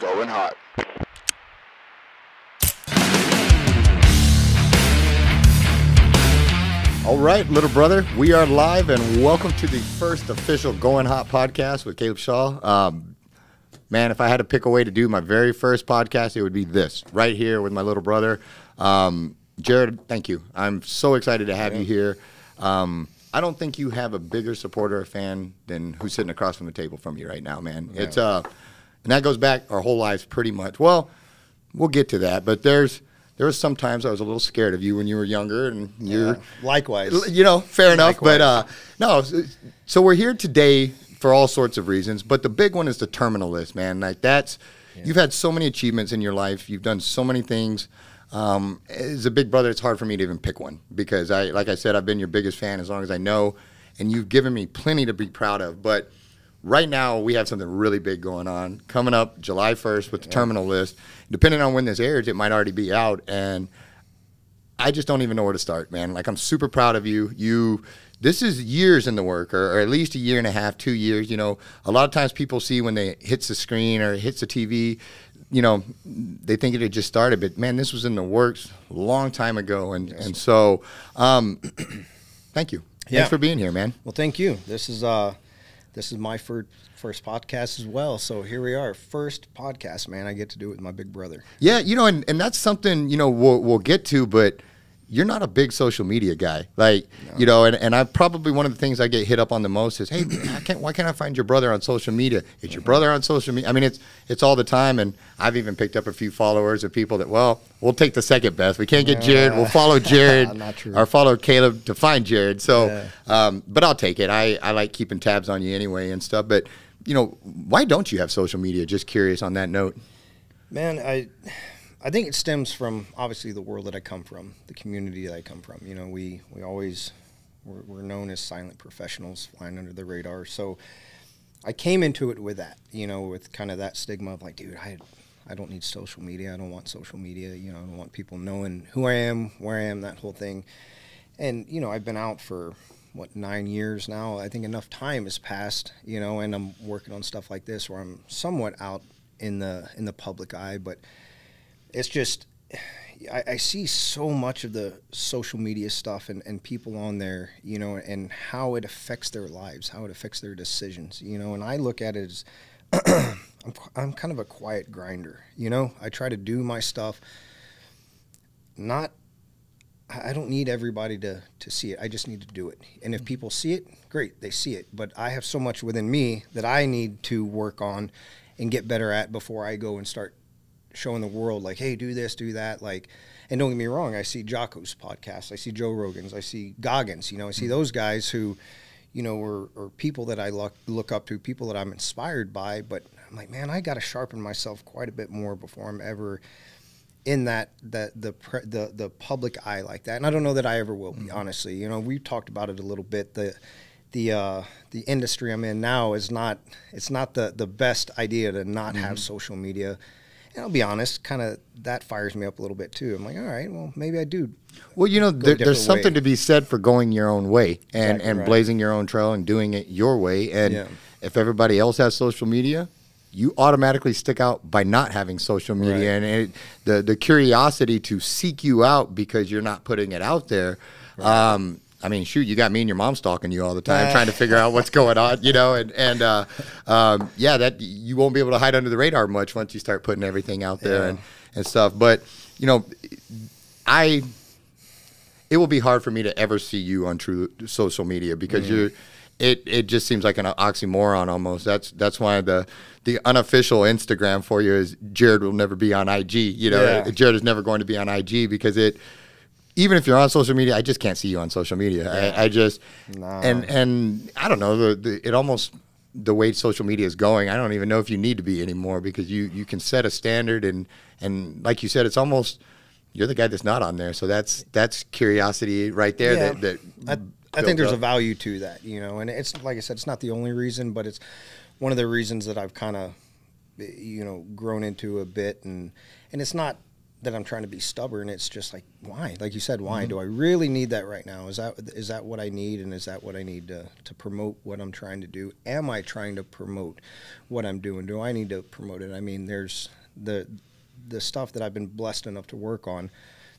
Going hot. All right, little brother, we are live, and welcome to the first official Going Hot podcast with Caleb Shaw. Man, if I had to pick a way to do my very first podcast, it would be this, right here with my little brother. Jared, thank you. I'm so excited to have you here. I don't think you have a bigger supporter or fan than who's sitting across from the table from you right now, man. Yeah. It's and that goes back our whole lives pretty much. Well, we'll get to that, but there was some times I was a little scared of you when you were younger, and you're likewise. You know, fair enough. Likewise. But no, so we're here today for all sorts of reasons. But the big one is the terminal list, man. Like you've had so many achievements in your life. You've done so many things. As a big brother, it's hard for me to even pick one because like I said, I've been your biggest fan as long as I know, and you've given me plenty to be proud of. But right now, we have something really big going on coming up July 1st with the terminal list. Depending on when this airs, it might already be out, and I just don't even know where to start, man. Like, I'm super proud of you. This is years in the work, or at least a year and a half, 2 years. You know, a lot of times people see when they hits the screen or hits the TV, you know, they think it had just started. But, man, this was in the works a long time ago. And so thank you. Thanks for being here, man. Well, thank you. This is my first podcast as well. So here we are. First podcast, man. I get to do it with my big brother. Yeah, you know, and that's something, you know, we'll get to, but you're not a big social media guy. Like, no. You know, and I probably one of the things I get hit up on the most is, hey, why can't I find your brother on social media? Is your brother on social media? I mean, it's all the time, and I've even picked up a few followers of people that, well, we'll take the second best. We can't get Jared. We'll follow Jared or follow Caleb to find Jared. So, but I'll take it. I like keeping tabs on you anyway and stuff. But, you know, why don't you have social media? Just curious on that note. Man, I think it stems from obviously the world that I come from, the community that I come from. You know, we're known as silent professionals, flying under the radar. So I came into it with that, you know, with kind of that stigma of like, dude, I don't need social media. I don't want social media. You know, I don't want people knowing who I am, where I am, that whole thing. And, you know, I've been out for, 9 years now. I think enough time has passed, you know, and I'm working on stuff like this where I'm somewhat out in the public eye, but it's just, I see so much of the social media stuff and people on there, you know, and how it affects their lives, how it affects their decisions, you know, and I look at it as I'm kind of a quiet grinder, you know. I try to do my stuff. I don't need everybody to see it. I just need to do it. And if people see it, great, they see it. But I have so much within me that I need to work on and get better at before I go and start showing the world, like, hey, do this, do that. Like, and don't get me wrong, I see Jocko's podcast, I see Joe Rogan's, I see Goggins, you know, I see those guys who, you know, are people that I look up to, people that I'm inspired by, but I'm like, man, I got to sharpen myself quite a bit more before I'm ever in the public eye like that. And I don't know that I ever will be, honestly. You know, we talked about it a little bit. The industry I'm in now is not the best idea to not have social media. And I'll be honest, kind of that fires me up a little bit too. I'm like, all right, well, maybe I do. Well, you know, there's something to be said for going your own way and blazing your own trail and doing it your way. And if everybody else has social media, you automatically stick out by not having social media. And the curiosity to seek you out because you're not putting it out there. I mean, shoot, you got me and your mom stalking you all the time, trying to figure out what's going on, you know, that you won't be able to hide under the radar much once you start putting everything out there and stuff. But, you know, it will be hard for me to ever see you on true social media because it just seems like an oxymoron almost. That's why the unofficial Instagram for you is Jared will never be on IG. You know, Jared is never going to be on IG because even if you're on social media, I just can't see you on social media. I just and I don't know it almost the way social media is going. I don't even know if you need to be anymore because you can set a standard and like you said, it's almost you're the guy that's not on there. So that's curiosity right there. I think there's a value to that, you know, and it's like I said, it's not the only reason, but it's one of the reasons that I've kind of, you know, grown into a bit, and it's not that I'm trying to be stubborn. It's just like, why? Like you said, why do I really need that right now? Is that what I need, and is that what I need to promote what I'm trying to do? Am I trying to promote what I'm doing? Do I need to promote it? I mean, there's the stuff that I've been blessed enough to work on.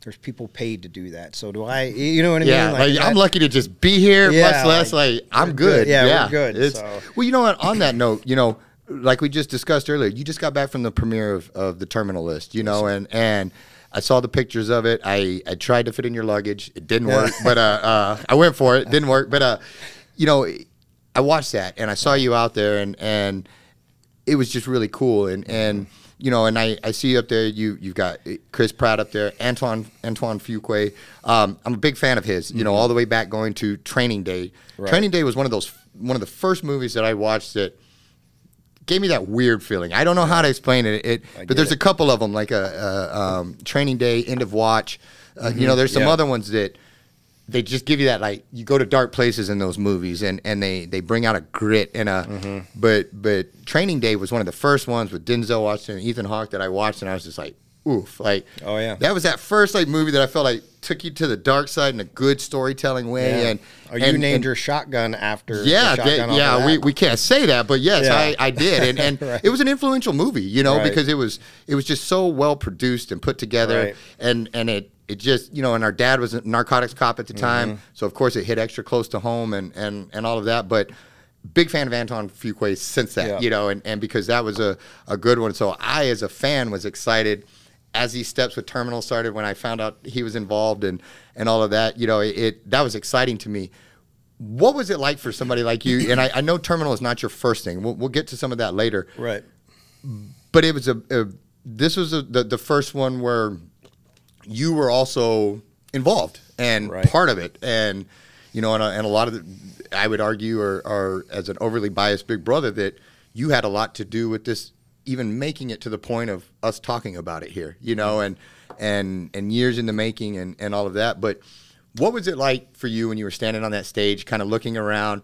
There's people paid to do that. So do I? You know what I mean? Yeah, like I'm lucky to just be here. Much less like I'm good. Yeah, we're good. Well, you know what? On that note, you know, like we just discussed earlier, you just got back from the premiere of the Terminal List, you know, and I saw the pictures of it. I tried to fit in your luggage. It didn't work, but I went for it. It didn't work, but you know, I watched that and I saw you out there, and it was just really cool. And you know, and I see you up there. You've got Chris Pratt up there, Antoine Fuqua. I'm a big fan of his. You know, all the way back going to Training Day. Right. Training Day was one of the first movies that I watched that gave me that weird feeling. I don't know how to explain it. But there's a couple of them, like Training Day, End of Watch. You know, there's some other ones that they just give you that, like, you go to dark places in those movies, and they bring out a grit and a. But Training Day was one of the first ones with Denzel Washington and Ethan Hawke that I watched, and I was just like, oof, like, oh yeah, that was that first like movie that I felt like took you to the dark side in a good storytelling way. And you named your shotgun after we can't say that, but yes, I did, and right. It was an influential movie, you know, because it was just so well produced and put together, and it just, you know, and our dad was a narcotics cop at the time, so of course it hit extra close to home and all of that, but big fan of Antoine Fuqua since that, you know, and because that was a good one. So I, as a fan, was excited as these steps with Terminal started, when I found out he was involved and all of that, you know, that was exciting to me. What was it like for somebody like you? And I know Terminal is not your first thing. We'll get to some of that later. Right. But it was this was the first one where you were also involved and part of it. And, you know, and a lot of I would argue, or as an overly biased big brother, that you had a lot to do with this, even making it to the point of us talking about it here, you know, and years in the making and all of that. But what was it like for you when you were standing on that stage, kind of looking around?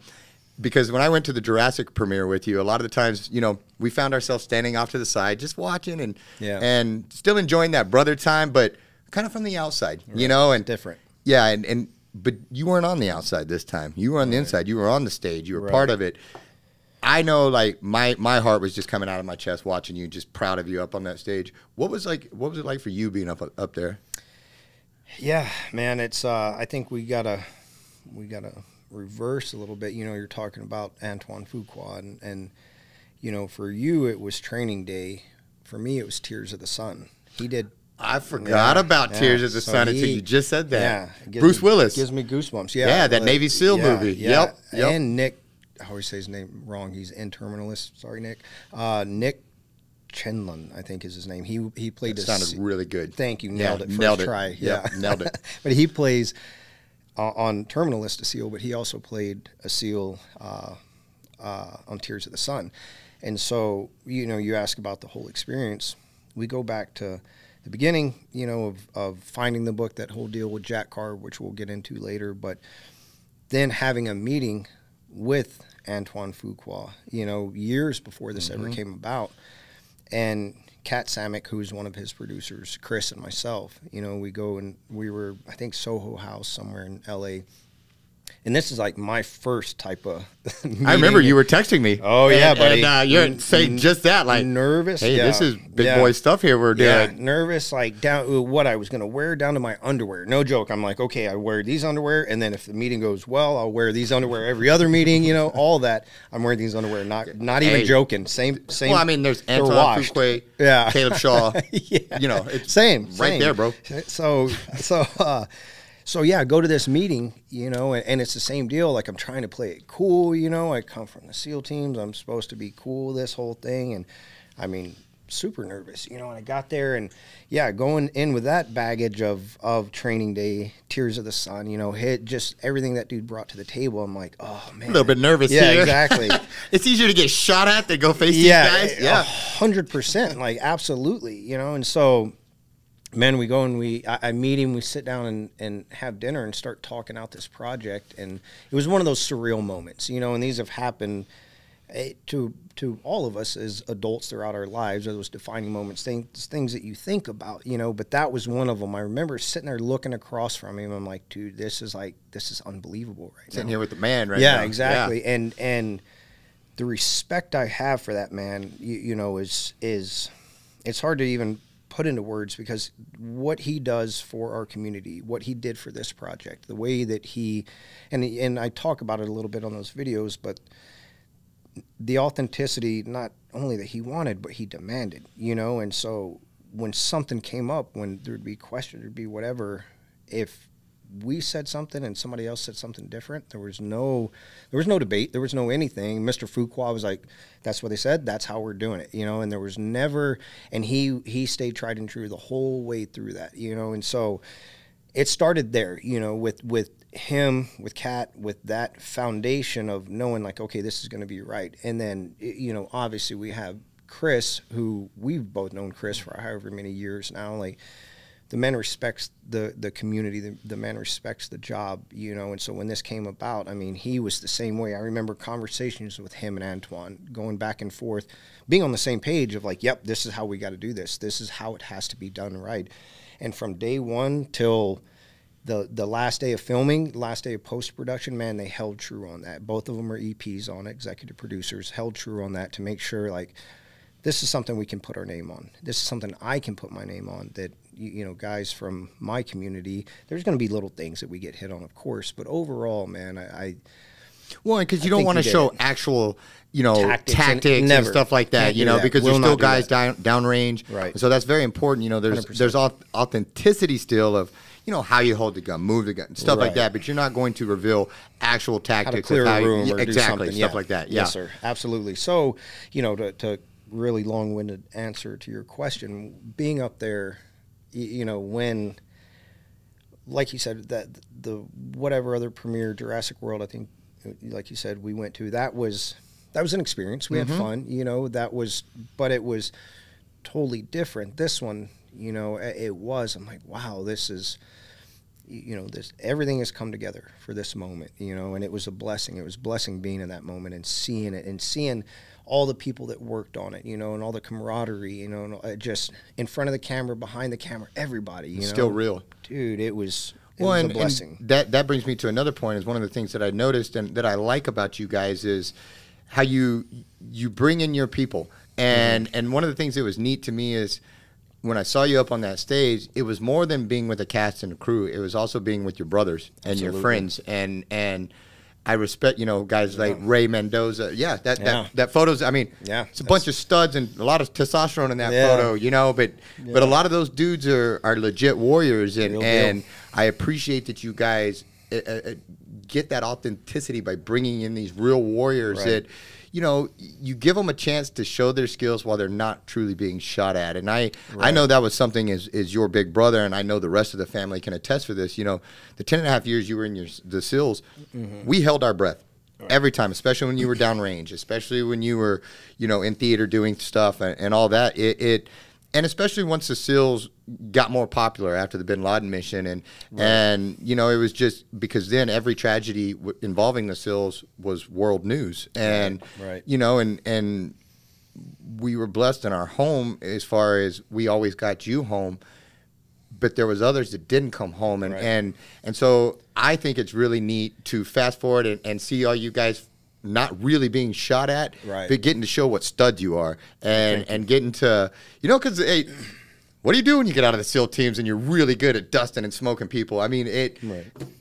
Because when I went to the Jurassic premiere with you, a lot of the times, you know, we found ourselves standing off to the side, just watching and still enjoying that brother time, but kind of from the outside, you know, and different. Yeah. But you weren't on the outside this time. You were on the inside. You were on the stage. You were part of it. I know, like, my heart was just coming out of my chest watching you, just proud of you up on that stage. What was it like for you being up there? Yeah, man, it's I think we gotta reverse a little bit. You know, you're talking about Antoine Fuqua, and you know, for you it was Training Day. For me, it was Tears of the Sun. He did. I forgot about Tears of the Sun until you just said that. Yeah, Bruce Willis gives me goosebumps. Yeah, that Navy SEAL movie. Yeah. Yep. And Nick. I always say his name wrong. He's in Terminalist. Sorry, Nick. Nick Chenlund, I think is his name. He played. That sounded really good. Thank you. Nailed it. Nailed it. Try. Yeah, nailed it. But he plays on Terminalist a SEAL, but he also played a SEAL on Tears of the Sun. And so, you know, you ask about the whole experience. We go back to the beginning, you know, of finding the book, that whole deal with Jack Carr, which we'll get into later, but then having a meeting with Antoine Fuqua, you know, years before this ever came about. And Kat Samick, who's one of his producers, Chris and myself, you know, we go and we were, I think, Soho House somewhere in L.A., and this is like my first type of meeting. I remember you were texting me. Oh, yeah, buddy. And you're saying just that, like, nervous. Hey, this is big boy stuff here we're doing. Yeah, nervous, like, down what I was going to wear down to my underwear. No joke. I'm like, okay, I wear these underwear, and then if the meeting goes well, I'll wear these underwear every other meeting, you know, all that. I'm wearing these underwear, not even joking. Same. Well, I mean, there's Antoine Fuqua, Caleb Shaw. You know, it's same. Right there, bro. So yeah, go to this meeting, you know, and it's the same deal. Like, I'm trying to play it cool, you know. I come from the SEAL teams. I'm supposed to be cool, this whole thing. And, I mean, super nervous, you know. And I got there, and, yeah, going in with that baggage of Training Day, Tears of the Sun, you know, hit just everything that dude brought to the table. I'm like, oh, man. A little bit nervous here. Yeah, exactly. It's easier to get shot at than go face these guys. Yeah, 100%. Like, absolutely, you know. And so, man, we go and I meet him, we sit down and have dinner and start talking out this project. And it was one of those surreal moments, you know, and these have happened to all of us as adults throughout our lives are those defining moments, things that you think about, you know, but that was one of them. I remember sitting there looking across from him. I'm like, dude, this is unbelievable right now. Sitting here with the man right now. Yeah, exactly. Yeah. And the respect I have for that man, you know, is it's hard to even put into words, because what he does for our community, what he did for this project, the way that he, and I talk about it a little bit on those videos, but the authenticity, not only that he wanted, but he demanded, you know. And so when something came up, when there'd be questions, there'd be whatever, if we said something and somebody else said something different, there was no debate, there was no anything. Mr. Fuqua was like, that's what they said, that's how we're doing it, you know. And there was never, and he stayed tried and true the whole way through that, you know. And so it started there, you know, with him, with Kat, with that foundation of knowing, like, okay, this is going to be right. And then, you know, obviously we have Chris, who we've both known Chris for however many years now. Like, the man respects the community, the man respects the job, you know. And so when this came about, I mean, he was the same way. I remember conversations with him and Antoine going back and forth, being on the same page of like, yep, this is how we got to do this. This is how it has to be done right. And from day one till the last day of filming, last day of post-production, man, they held true on that. Both of them are EPs on it, executive producers, held true on that to make sure, like, this is something we can put our name on. This is something I can put my name on, that, you know, guys from my community, there's going to be little things that we get hit on, of course, but overall, man, well, because you don't want to show actual, you know, tactics and stuff like that, you know, because there's still guys downrange. Right. So that's very important. You know, there's authenticity still of, you know, how you hold the gun, move the gun, stuff like that. But you're not going to reveal actual tactics. How to clear a room or exactly, do stuff like that. Yeah. Yes, sir. Absolutely. So, you know, to really long-winded answer to your question, being up there, you know, when, like you said, that the whatever other premiere Jurassic World, I think, like you said, we went to, that was an experience. We had fun, you know, but it was totally different. This one, you know, I'm like, wow, this is, you know, everything has come together for this moment, you know. And it was a blessing. It was a blessing being in that moment and seeing it, and seeing all the people that worked on it, you know, and all the camaraderie, you know, and just in front of the camera, behind the camera, everybody, you know. Still real. Dude, it was a blessing. And that brings me to another point. Is one of the things that I noticed and that I like about you guys is how you bring in your people. And one of the things that was neat to me is when I saw you up on that stage, it was more than being with a cast and a crew. It was also being with your brothers and your friends. And I respect, you know, guys like Ray Mendoza. Yeah, that photo's, I mean, it's a bunch of studs and a lot of testosterone in that photo, you know, but a lot of those dudes are legit warriors. And I appreciate that you guys get that authenticity by bringing in these real warriors that, you know, you give them a chance to show their skills while they're not truly being shot at. And I know that was something as your big brother, and I know the rest of the family can attest for this. You know, the 10.5 years you were in the SEALs, we held our breath every time, especially when you were downrange, especially when you were, you know, in theater doing stuff and all that. And especially once the SEALs got more popular after the Bin Laden mission, and you know, it was just because then every tragedy involving the SEALs was world news, and you know, and we were blessed in our home as far as we always got you home, but there was others that didn't come home, and so I think it's really neat to fast forward and see all you guys not really being shot at, but getting to show what studs you are, and getting to, you know, because, hey, what do you do when you get out of the SEAL teams and you're really good at dusting and smoking people? I mean,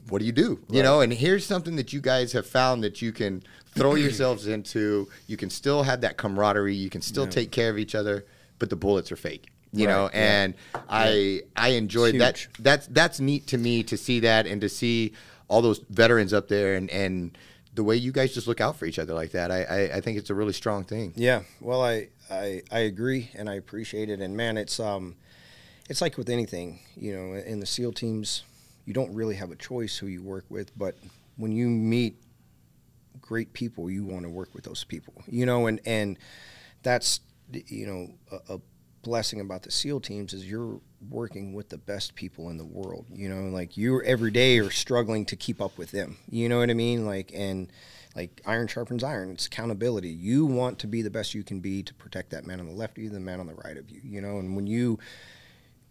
what do you do? You know, and here's something that you guys have found that you can throw yourselves into. You can still have that camaraderie. You can still take care of each other, but the bullets are fake. You know, and I enjoyed that. That's neat to me to see that and to see all those veterans up there and the way you guys just look out for each other like that. I think it's a really strong thing. Yeah, well, I agree, and I appreciate it. And man, it's like with anything, you know, in the SEAL teams, you don't really have a choice who you work with, but when you meet great people, you want to work with those people, you know, and that's, you know, a blessing about the SEAL teams is you're working with the best people in the world, you know, like you every day are struggling to keep up with them, you know what I mean? Like, and like iron sharpens iron. It's accountability. You want to be the best you can be to protect that man on the left of you, the man on the right of you, you know, and when you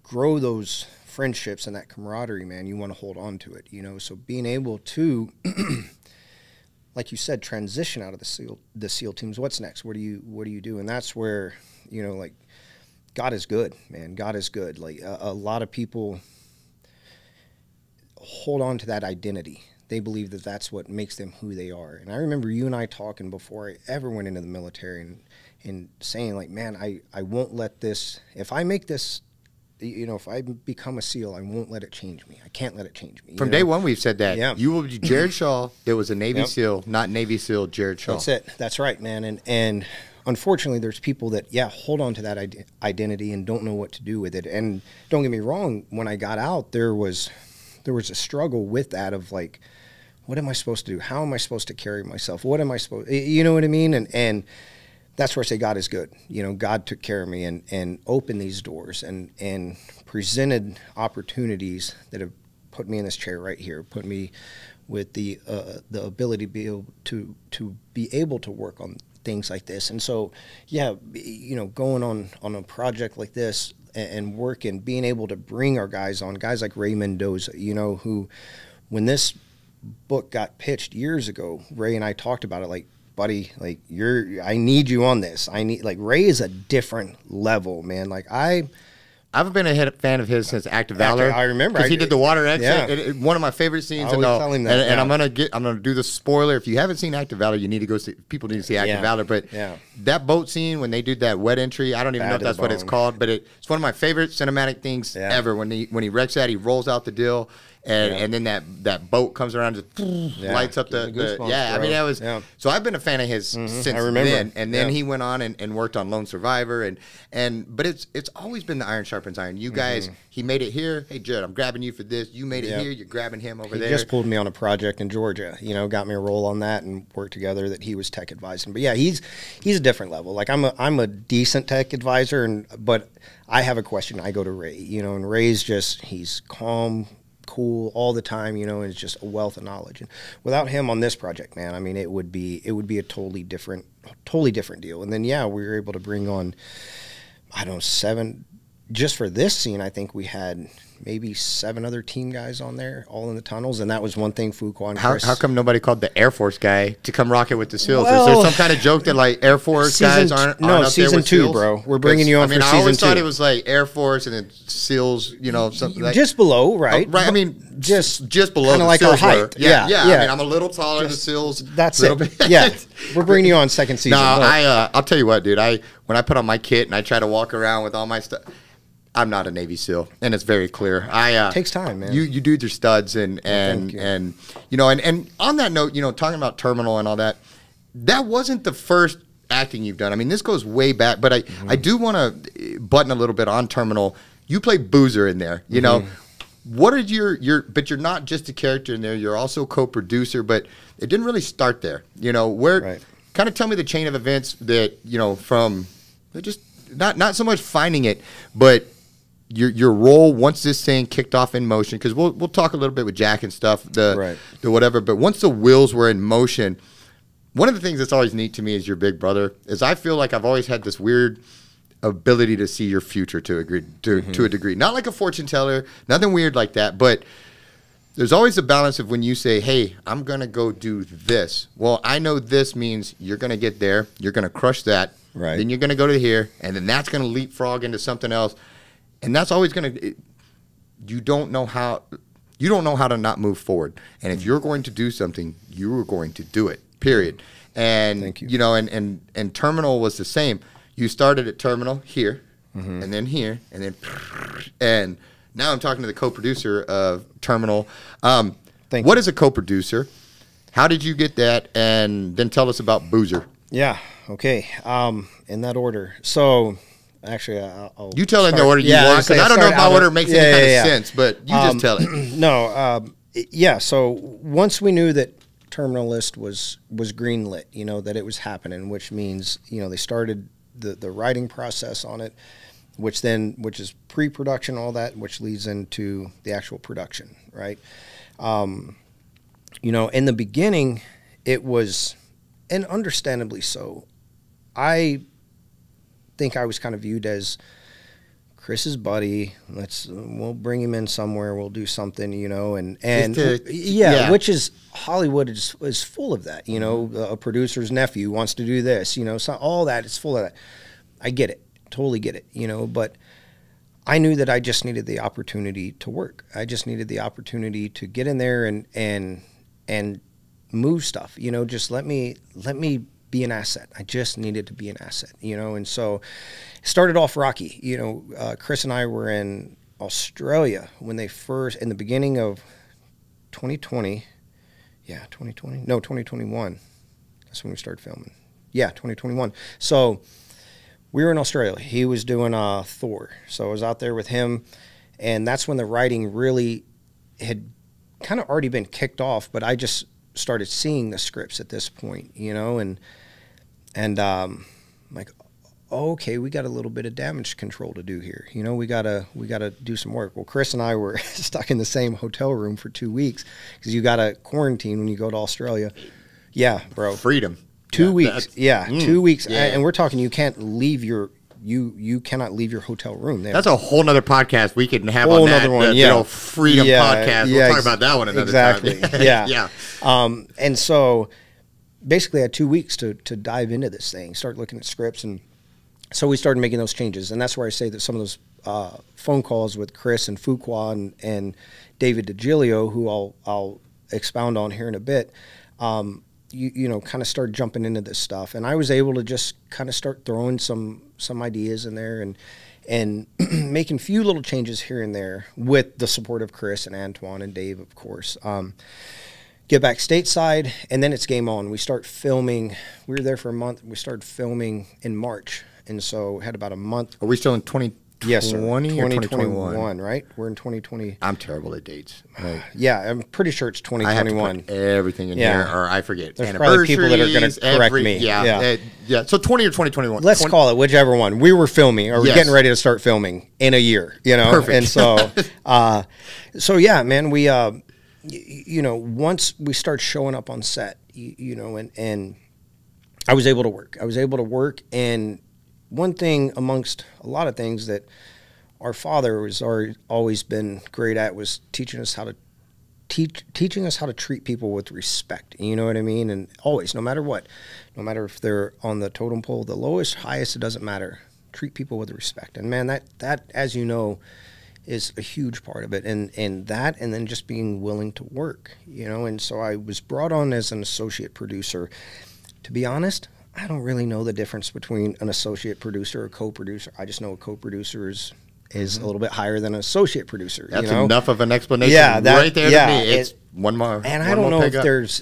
grow those friendships and that camaraderie, man, you want to hold on to it, you know, so being able to, like you said, transition out of the SEAL teams. What's next? What do you do? And that's where, you know, like, God is good, man. God is good. Like a lot of people hold on to that identity. They believe that that's what makes them who they are. And I remember you and I talking before I ever went into the military and saying, like, man, I won't let this, if I make this, you know, if I become a SEAL, I won't let it change me. I can't let it change me. From day one, we've said that. Yeah. You will be Jared Shaw. There was a Navy SEAL, not Navy SEAL Jared Shaw. That's it. That's right, man. And unfortunately, there's people that, hold on to that identity and don't know what to do with it. And don't get me wrong, when I got out, there was a struggle with that of, like, what am I supposed to do? How am I supposed to carry myself? What am I supposed to, you know what I mean? And that's where I say God is good. You know, God took care of me and opened these doors and presented opportunities that have put me in this chair right here, put me with the ability to be able to work on things like this. And so, you know, going on a project like this and working, being able to bring our guys on, guys like Ray Mendoza, you know, who, when this book got pitched years ago, Ray and I talked about it, like, buddy, like, I need you on this. Like, Ray is a different level, man. Like, I've been a fan of his since Act of Valor. I remember because he did the water exit. Yeah. One of my favorite scenes. I tell him that. And I'm gonna do the spoiler. If you haven't seen Act of Valor, you need to go see. People need to see Act of Valor. But that boat scene when they did that wet entry, I don't even know if that's what it's called, but it's one of my favorite cinematic things ever. When he wrecks that, he rolls out the deal. And then that boat comes around and just lights up the I mean, that was so I've been a fan of his since then. And then he went on and worked on Lone Survivor but it's always been the iron sharpens iron. You guys, he made it here. Hey Jared, I'm grabbing you for this. You made it here. You're grabbing him over there. He just pulled me on a project in Georgia. You know, got me a role on that and worked together. That he was tech advising. But yeah, he's a different level. Like I'm a decent tech advisor, but I have a question. I go to Ray. You know, and Ray's he's calm, cool all the time, you know, and it's just a wealth of knowledge. And without him on this project, man, I mean, it would be a totally different deal. And then we were able to bring on, I don't know, 7 just for this scene. I think we had maybe 7 other team guys on there, all in the tunnels, and that was one thing. Fuqua and Chris. How come nobody called the Air Force guy to come rock it with the SEALs? Is there some kind of joke that like Air Force guys aren't up season there with 2, SEALs? bro. We're bringing you on for season 2. I always thought it was like Air Force and then SEALs, you know, something like just below, right? Right. I mean, just below kind of like SEALs our height. Yeah. I mean, I'm a little taller than SEALs. That's it. Yeah, we're bringing you on second season. No, I'll tell you what, dude. When I put on my kit and I try to walk around with all my stuff, I'm not a Navy SEAL, and it's very clear. It takes time, man. You dudes are studs, and you know, and on that note, you know, talking about Terminal and all that, that wasn't the first acting you've done. I mean, this goes way back, but I do want to button a little bit on Terminal. You play Boozer in there, you know. What are your? But you're not just a character in there. You're also co-producer, but it didn't really start there. You know, kind of tell me the chain of events that, you know, from just not so much finding it, but your role once this thing kicked off in motion, because we'll talk a little bit with Jack and stuff, the whatever, but once the wheels were in motion, one of the things that's always neat to me as your big brother is I feel like I've always had this weird ability to see your future to a degree. Not like a fortune teller, nothing weird like that, but there's always a balance of when you say, hey, I'm going to go do this. Well, I know this means you're going to get there, you're going to crush that, then you're going to go to here, and then that's going to leapfrog into something else. And that's always going to, you don't know how to not move forward. And if you're going to do something, you are going to do it, period. And, Thank you. You know, and Terminal was the same. You started at Terminal here, and then here, and now I'm talking to the co-producer of Terminal. What is a co-producer? How did you get that? And then tell us about Boozer. Yeah, okay. In that order. So, actually, I'll you tell it in the order you want, because I don't know if my order makes any kind of sense, but you just tell it. No, so once we knew that Terminal List was greenlit, you know, that it was happening, which means, you know, they started the writing process on it, which is pre-production, all that, which leads into the actual production, right? You know, in the beginning, it was, and understandably so, I think I was kind of viewed as Chris's buddy. We'll bring him in somewhere. We'll do something, you know, and which is Hollywood is full of that. You know, a producer's nephew wants to do this. You know, so all that is full of that. I get it, totally get it. You know, but I knew that I just needed the opportunity to work. I just needed the opportunity to get in there and move stuff. You know, just let me be an asset. I just needed to be an asset, you know, and so it started off rocky. You know, Chris and I were in Australia when they first, in the beginning of 2020. Yeah, 2020. No, 2021. That's when we started filming. Yeah, 2021. So we were in Australia. He was doing Thor. So I was out there with him, and that's when the writing really had kind of already been kicked off, but I just started seeing the scripts at this point, you know, and I'm like, okay, we got a little bit of damage control to do here. You know, we gotta do some work. Well, Chris and I were stuck in the same hotel room for 2 weeks because you gotta quarantine when you go to Australia. Yeah, bro. Freedom. 2 weeks. 2 weeks. Yeah. And we're talking, you can't leave you cannot leave your hotel room there. That's a whole nother podcast we can have on that. One, you know, freedom podcast. We'll talk about that one another time. Yeah. And so basically I had 2 weeks to dive into this thing, start looking at scripts. And so we started making those changes. And that's where I say that some of those phone calls with Chris and Fuqua and David DiGilio, who I'll expound on here in a bit, you know, kind of start jumping into this stuff. And I was able to just kind of start throwing some ideas in there and making a few little changes here and there with the support of Chris and Antoine and Dave, of course. Get back stateside, and then it's game on. We start filming. We were there for a month. We started filming in March, and so had about a month. Are we still in 2020 yes, sir. or 2021, right? We're in 2020. I'm terrible at dates. Right. Yeah, I'm pretty sure it's 2021. I have to put everything in here, or I forget. There's probably people that are going to correct me. Yeah. So 20 or 2021. Let's call it whichever one. We were filming, or we're getting ready to start filming in a year. You know, perfect. And so, so yeah, man, we, you know, once we start showing up on set, you know, and I was able to work. And one thing amongst a lot of things that our father was always been great at was teaching us how to treat people with respect. You know what I mean? And always, no matter what, no matter if they're on the totem pole, the lowest, highest, it doesn't matter. Treat people with respect. And man, that as you know, is a huge part of it. And then just being willing to work, you know. And so I was brought on as an associate producer. To be honest, I don't really know the difference between an associate producer or co-producer. I just know a co-producer is a little bit higher than an associate producer. That's you know? Enough of an explanation right there to me. It's one more. And I don't know if there's,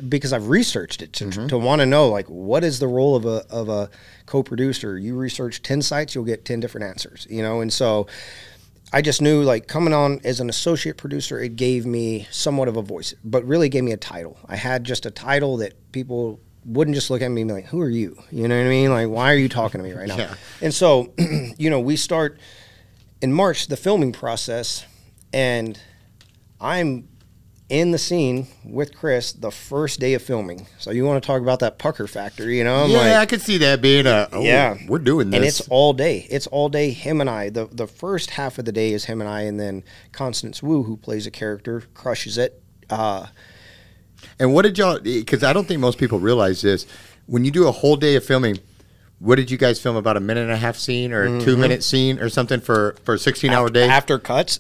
because I've researched it to want to know, like, what is the role of a co-producer? You research 10 sites, you'll get 10 different answers, you know. And so I just knew, like, coming on as an associate producer, it gave me somewhat of a voice, but really gave me a title. I had just a title that people wouldn't just look at me and be like, who are you? You know what I mean? Like, why are you talking to me right now? Yeah. And so, you know, we start in March, the filming process, and I'm in the scene with Chris the first day of filming. So you want to talk about that pucker factor, you know? I could see that being we're doing this. And it's all day. It's all day, him and I. The first half of the day is him and I, and then Constance Wu, who plays a character, crushes it. And what did y'all, because I don't think most people realize this, when you do a whole day of filming, what did you guys film, about a minute and a half scene or a 2-minute scene or something for a 16-hour day? After cuts,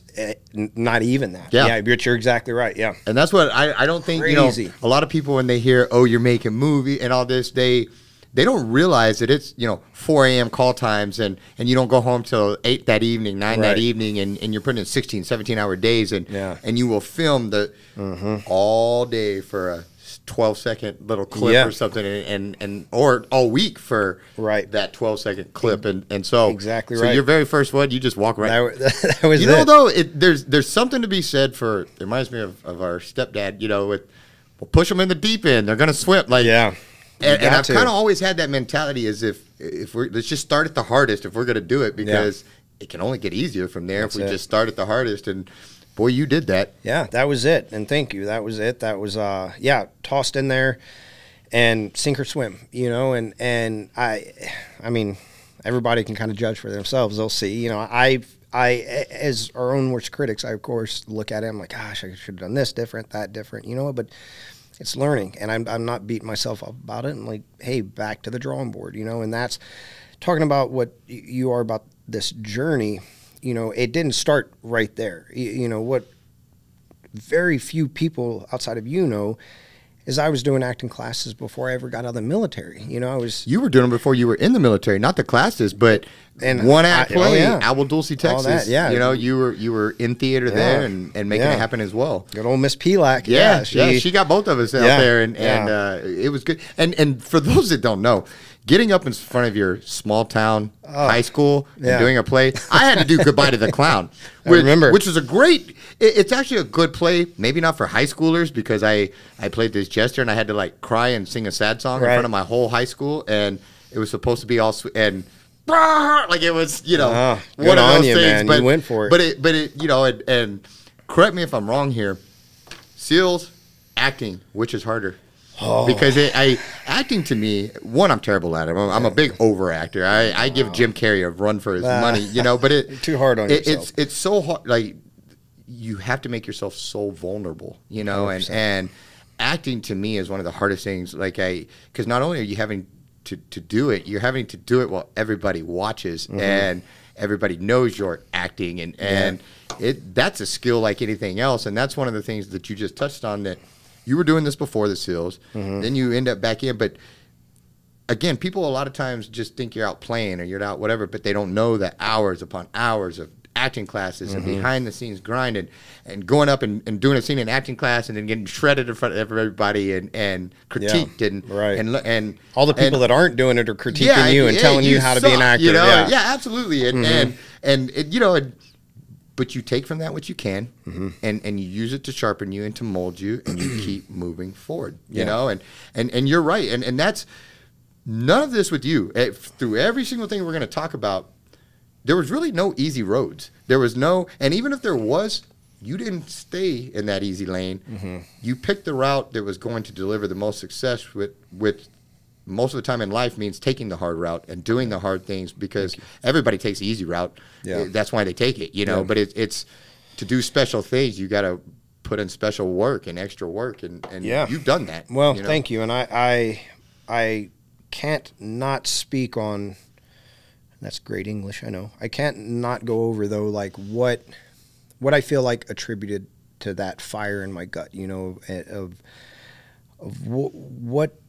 not even that. Yeah, but you're exactly right, yeah. And that's what I don't think, Crazy. You know, a lot of people when they hear, oh, you're making movie and all this, they don't realize that it's, you know, 4 a.m. call times and you don't go home till 8 that evening, 9 that evening, and you're putting in 16, 17-hour days and you will film the all day for a 12-second little clip or something and or all week for that 12-second clip and so exactly so your very first one, you just walk right. That was you know, though, there's something to be said for, it reminds me of our stepdad, you know, we'll push them in the deep end, they're gonna swim, like and I've kind of always had that mentality, as if let's just start at the hardest if we're gonna do it, because it can only get easier from there. If we just start at the hardest. boy, you did that. Yeah, that was it. And thank you. That was it. That was, tossed in there and sink or swim, you know, and I mean, everybody can kind of judge for themselves. They'll see, you know, I, as our own worst critics, I, of course, look at it. I'm like, gosh, I should have done this different, that different, you know, but it's learning. And I'm not beating myself up about it. I'm like, hey, back to the drawing board, you know, and that's talking about what you are about this journey. You know, it didn't start right there. You know, what very few people outside of is I was doing acting classes before I ever got out of the military. You know, You were doing them before you were in the military, not the classes, but one act play, Alba Dulce, Texas. That, yeah. You know, you were in theater there and making it happen as well. Good old Miss Pilak. Yeah, she got both of us out there, and it was good. And for those that don't know, getting up in front of your small town high school and doing a play, I had to do Goodbye to the Clown. Which was a great, it's actually a good play, maybe not for high schoolers, because I played this jester and I had to like cry and sing a sad song in front of my whole high school, and it was supposed to be all sweet and like it was, you know, one of those things. Man. But you went for it. But it, you know, and correct me if I'm wrong here, SEALs, acting, which is harder? Because acting to me, one, I'm terrible at it. I'm a big overactor. I give Jim Carrey a run for his money, you know. But it too hard on yourself. It's so hard. Like you have to make yourself so vulnerable, you know. 100%. And acting to me is one of the hardest things. Like because not only are you having to do it, you're having to do it while everybody watches and everybody knows you're acting, and that's a skill like anything else. And that's one of the things that you just touched on, that you were doing this before the SEALs, then you end up back in. But again, people a lot of times just think you're out playing or you're out whatever, but they don't know that hours upon hours of acting classes and behind the scenes grind and going up and doing a scene in acting class and then getting shredded in front of everybody and critiqued and all the people that aren't doing it are critiquing you and telling you how to be an actor. You know? Absolutely. And you know. But you take from that what you can, and you use it to sharpen you and to mold you, and you keep moving forward. You know, and you're right, and that's none of this with you. Through every single thing we're going to talk about, there was really no easy roads. There was no, and even if there was, you didn't stay in that easy lane. You picked the route that was going to deliver the most success with most of the time in life means taking the hard route and doing the hard things, because everybody takes the easy route. That's why they take it, you know. But it's to do special things, you got to put in special work and extra work, and you've done that. Well, you know? Thank you. And I can't not speak on, that's great English, I know. I can't not go over, though, like what I feel like attributed to that fire in my gut, you know, of what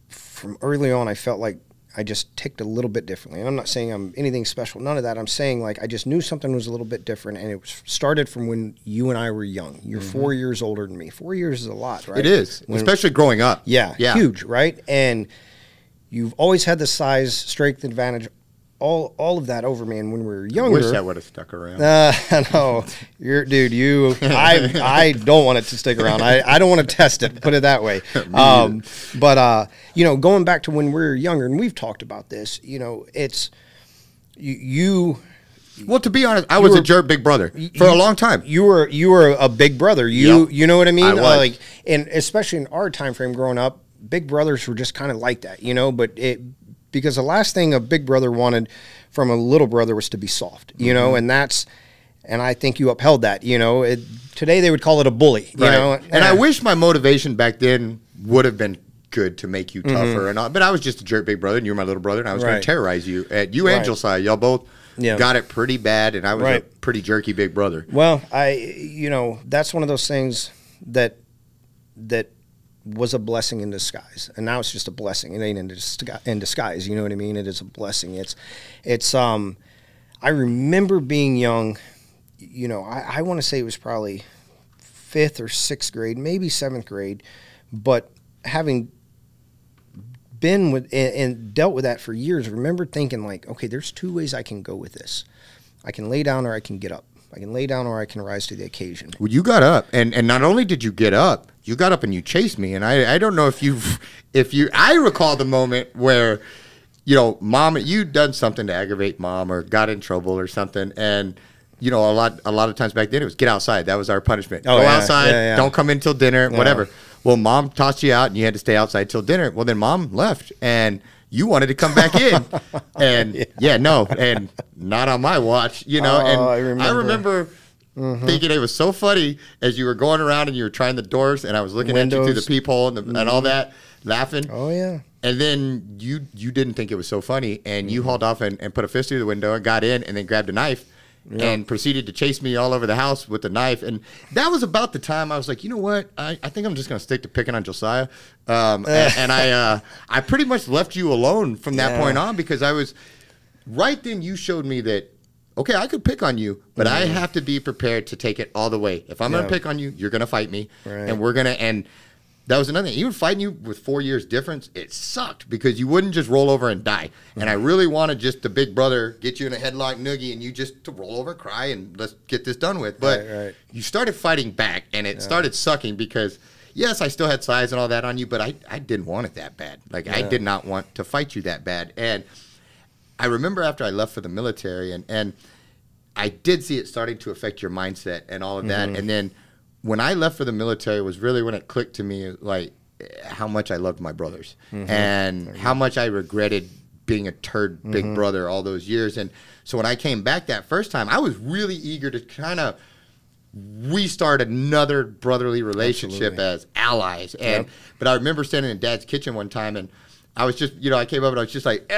from early on I felt like I just ticked a little bit differently. And I'm not saying I'm anything special, none of that. I'm saying like I just knew something was a little bit different, and it started from when you and I were young. You're 4 years older than me. 4 years is a lot, right? It is, especially growing up. Yeah, huge, right? And you've always had the size, strength advantage, all of that over me. And when we were younger, I wish that would have stuck around. No, I don't want it to stick around. I don't want to test it. Put it that way. But you know, going back to when we were younger, and we've talked about this. You know, it's you. Well, to be honest, I was a jerk big brother for a long time. You were a big brother. You know what I mean? I was. Like, and especially in our time frame growing up, big brothers were just kind of like that, you know. But because the last thing a big brother wanted from a little brother was to be soft, you know, and I think you upheld that, you know. Today they would call it a bully, you know. And I wish my motivation back then would have been good to make you tougher and all, but I was just a jerk big brother, and you were my little brother, and I was going to terrorize you. And Josiah, y'all both got it pretty bad, and I was a pretty jerky big brother. Well, you know, that's one of those things that was a blessing in disguise, and now it's just a blessing. It ain't in disguise. You know what I mean? It is a blessing. It's I remember being young. You know, I want to say it was probably 5th or 6th grade, maybe 7th grade, but having been with and dealt with that for years, I remember thinking like, okay, there's 2 ways I can go with this. I can lay down or I can get up. I can lay down or I can rise to the occasion. Well, you got up, and not only did you get up, you got up and you chased me. And I don't know I recall the moment where, you know, Mom, you'd done something to aggravate Mom or got in trouble or something, and you know, a lot of times back then it was get outside. That was our punishment. Oh, Go yeah, outside. yeah. Don't come in till dinner, whatever. Well, mom tossed you out and you had to stay outside till dinner. Well, then mom left and you wanted to come back in. And no, and not on my watch, you know. And I remember thinking it was so funny as you were going around and you were trying the doors and I was looking at you through the peephole and all that, laughing. Oh, yeah. And then you didn't think it was so funny, and you hauled off and put a fist through the window and got in and then grabbed a knife and proceeded to chase me all over the house with the knife. And that was about the time I was like, you know what? I think I'm just going to stick to picking on Josiah. And I pretty much left you alone from that point on, because I was right then you showed me that, okay, I could pick on you, but I have to be prepared to take it all the way. If I'm going to pick on you, you're going to fight me. Right. And we're going to, and that was another thing. Even fighting you with 4 years difference, it sucked because you wouldn't just roll over and die. And I really wanted just the big brother get you in a headlock noogie and you just to roll over, cry, and let's get this done with. But you started fighting back, and it started sucking because, yes, I still had size and all that on you, but I didn't want it that bad. Like, I did not want to fight you that bad. And I remember after I left for the military, and I did see it starting to affect your mindset and all of that. And then when I left for the military was really when it clicked to me, like, how much I loved my brothers and how much I regretted being a turd big brother all those years. And so when I came back that first time, I was really eager to kind of restart another brotherly relationship as allies. And but I remember standing in Dad's kitchen one time, and I was just, you know, I came up and I was just like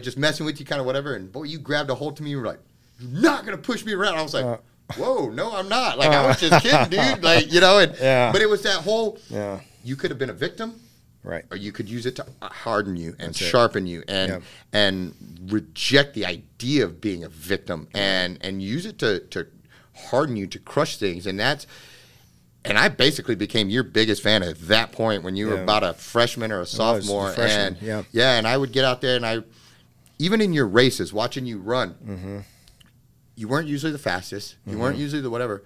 just messing with you, kind of whatever. And boy, you grabbed a hold to me. You were like, "You're not gonna push me around." I was like, whoa, no, I'm not. Like, I was just kidding, dude. Like, you know, and but it was that whole, you could have been a victim, right? Or you could use it to harden you and sharpen you and reject the idea of being a victim and use it to harden you, to crush things. And I basically became your biggest fan at that point when you were about a freshman or a sophomore. And and I would get out there, and even in your races, watching you run, you weren't usually the fastest. You weren't usually the whatever.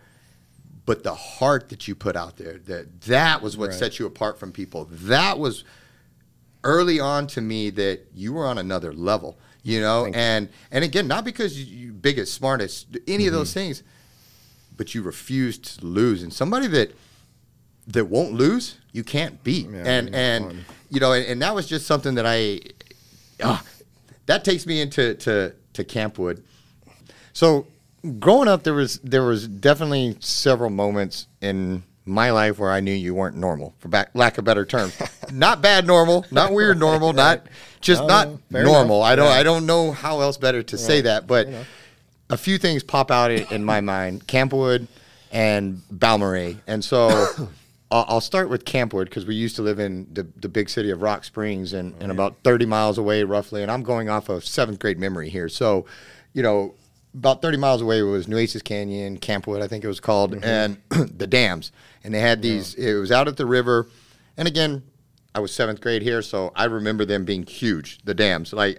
But the heart that you put out there, that was what set you apart from people. That was early on to me that you were on another level, you know? And again, not because you're biggest, smartest, any of those things, but you refused to lose. And somebody that won't lose, you can't beat. And you know, and that was just something that that takes me into Campwood. So growing up, there was definitely several moments in my life where I knew you weren't normal, for lack of better terms. Not bad normal, not weird normal, not just not normal. I don't know how else better to say that, but a few things pop out in my mind: Campwood and Balmorhea. And so I'll start with Campwood because we used to live in the big city of Rock Springs and about 30 miles away roughly. And I'm going off of 7th grade memory here. So, you know, about 30 miles away was Nueces Canyon, Campwood, I think it was called, and the dams. And they had these, it was out at the river. And again, I was 7th grade here, so I remember them being huge, the dams. Like,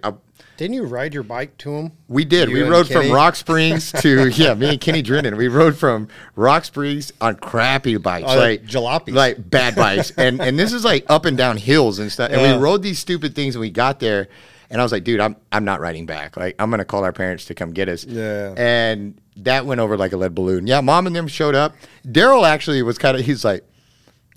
didn't you ride your bike to them? We did. We rode from Rock Springs to, me and Kenny Drennan. We rode from Rock Springs on crappy bikes. Like jalopies. Like bad bikes. and this is like up and down hills and stuff. And we rode these stupid things, and we got there. And I was like, dude, I'm not riding back. Like, I'm going to call our parents to come get us. Yeah. And that went over like a lead balloon. Yeah, Mom and them showed up. Daryl actually was kind of, he's like,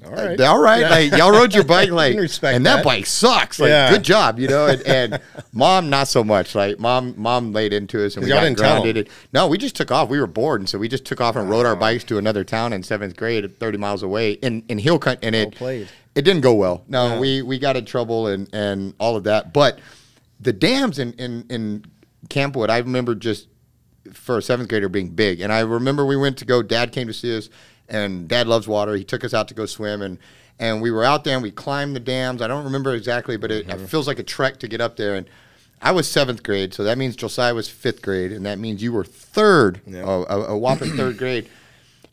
all right. Yeah. Like, y'all rode your bike, like, and that bike sucks. Like, good job, you know. And Mom, not so much. Like, Mom laid into us, and we got grounded. No, we just took off. We were bored, and so we just took off and rode our bikes to another town in 7th grade, 30 miles away, in Hill Country. And it didn't go well. No, we got in trouble and all of that. But the dams in Campwood, I remember just for a 7th grader being big. And I remember we went to go, Dad came to see us, and Dad loves water. He took us out to go swim, and we were out there, and we climbed the dams. I don't remember exactly, but it feels like a trek to get up there. And I was 7th grade, so that means Josiah was 5th grade, and that means you were 3rd, a whopping 3rd grade.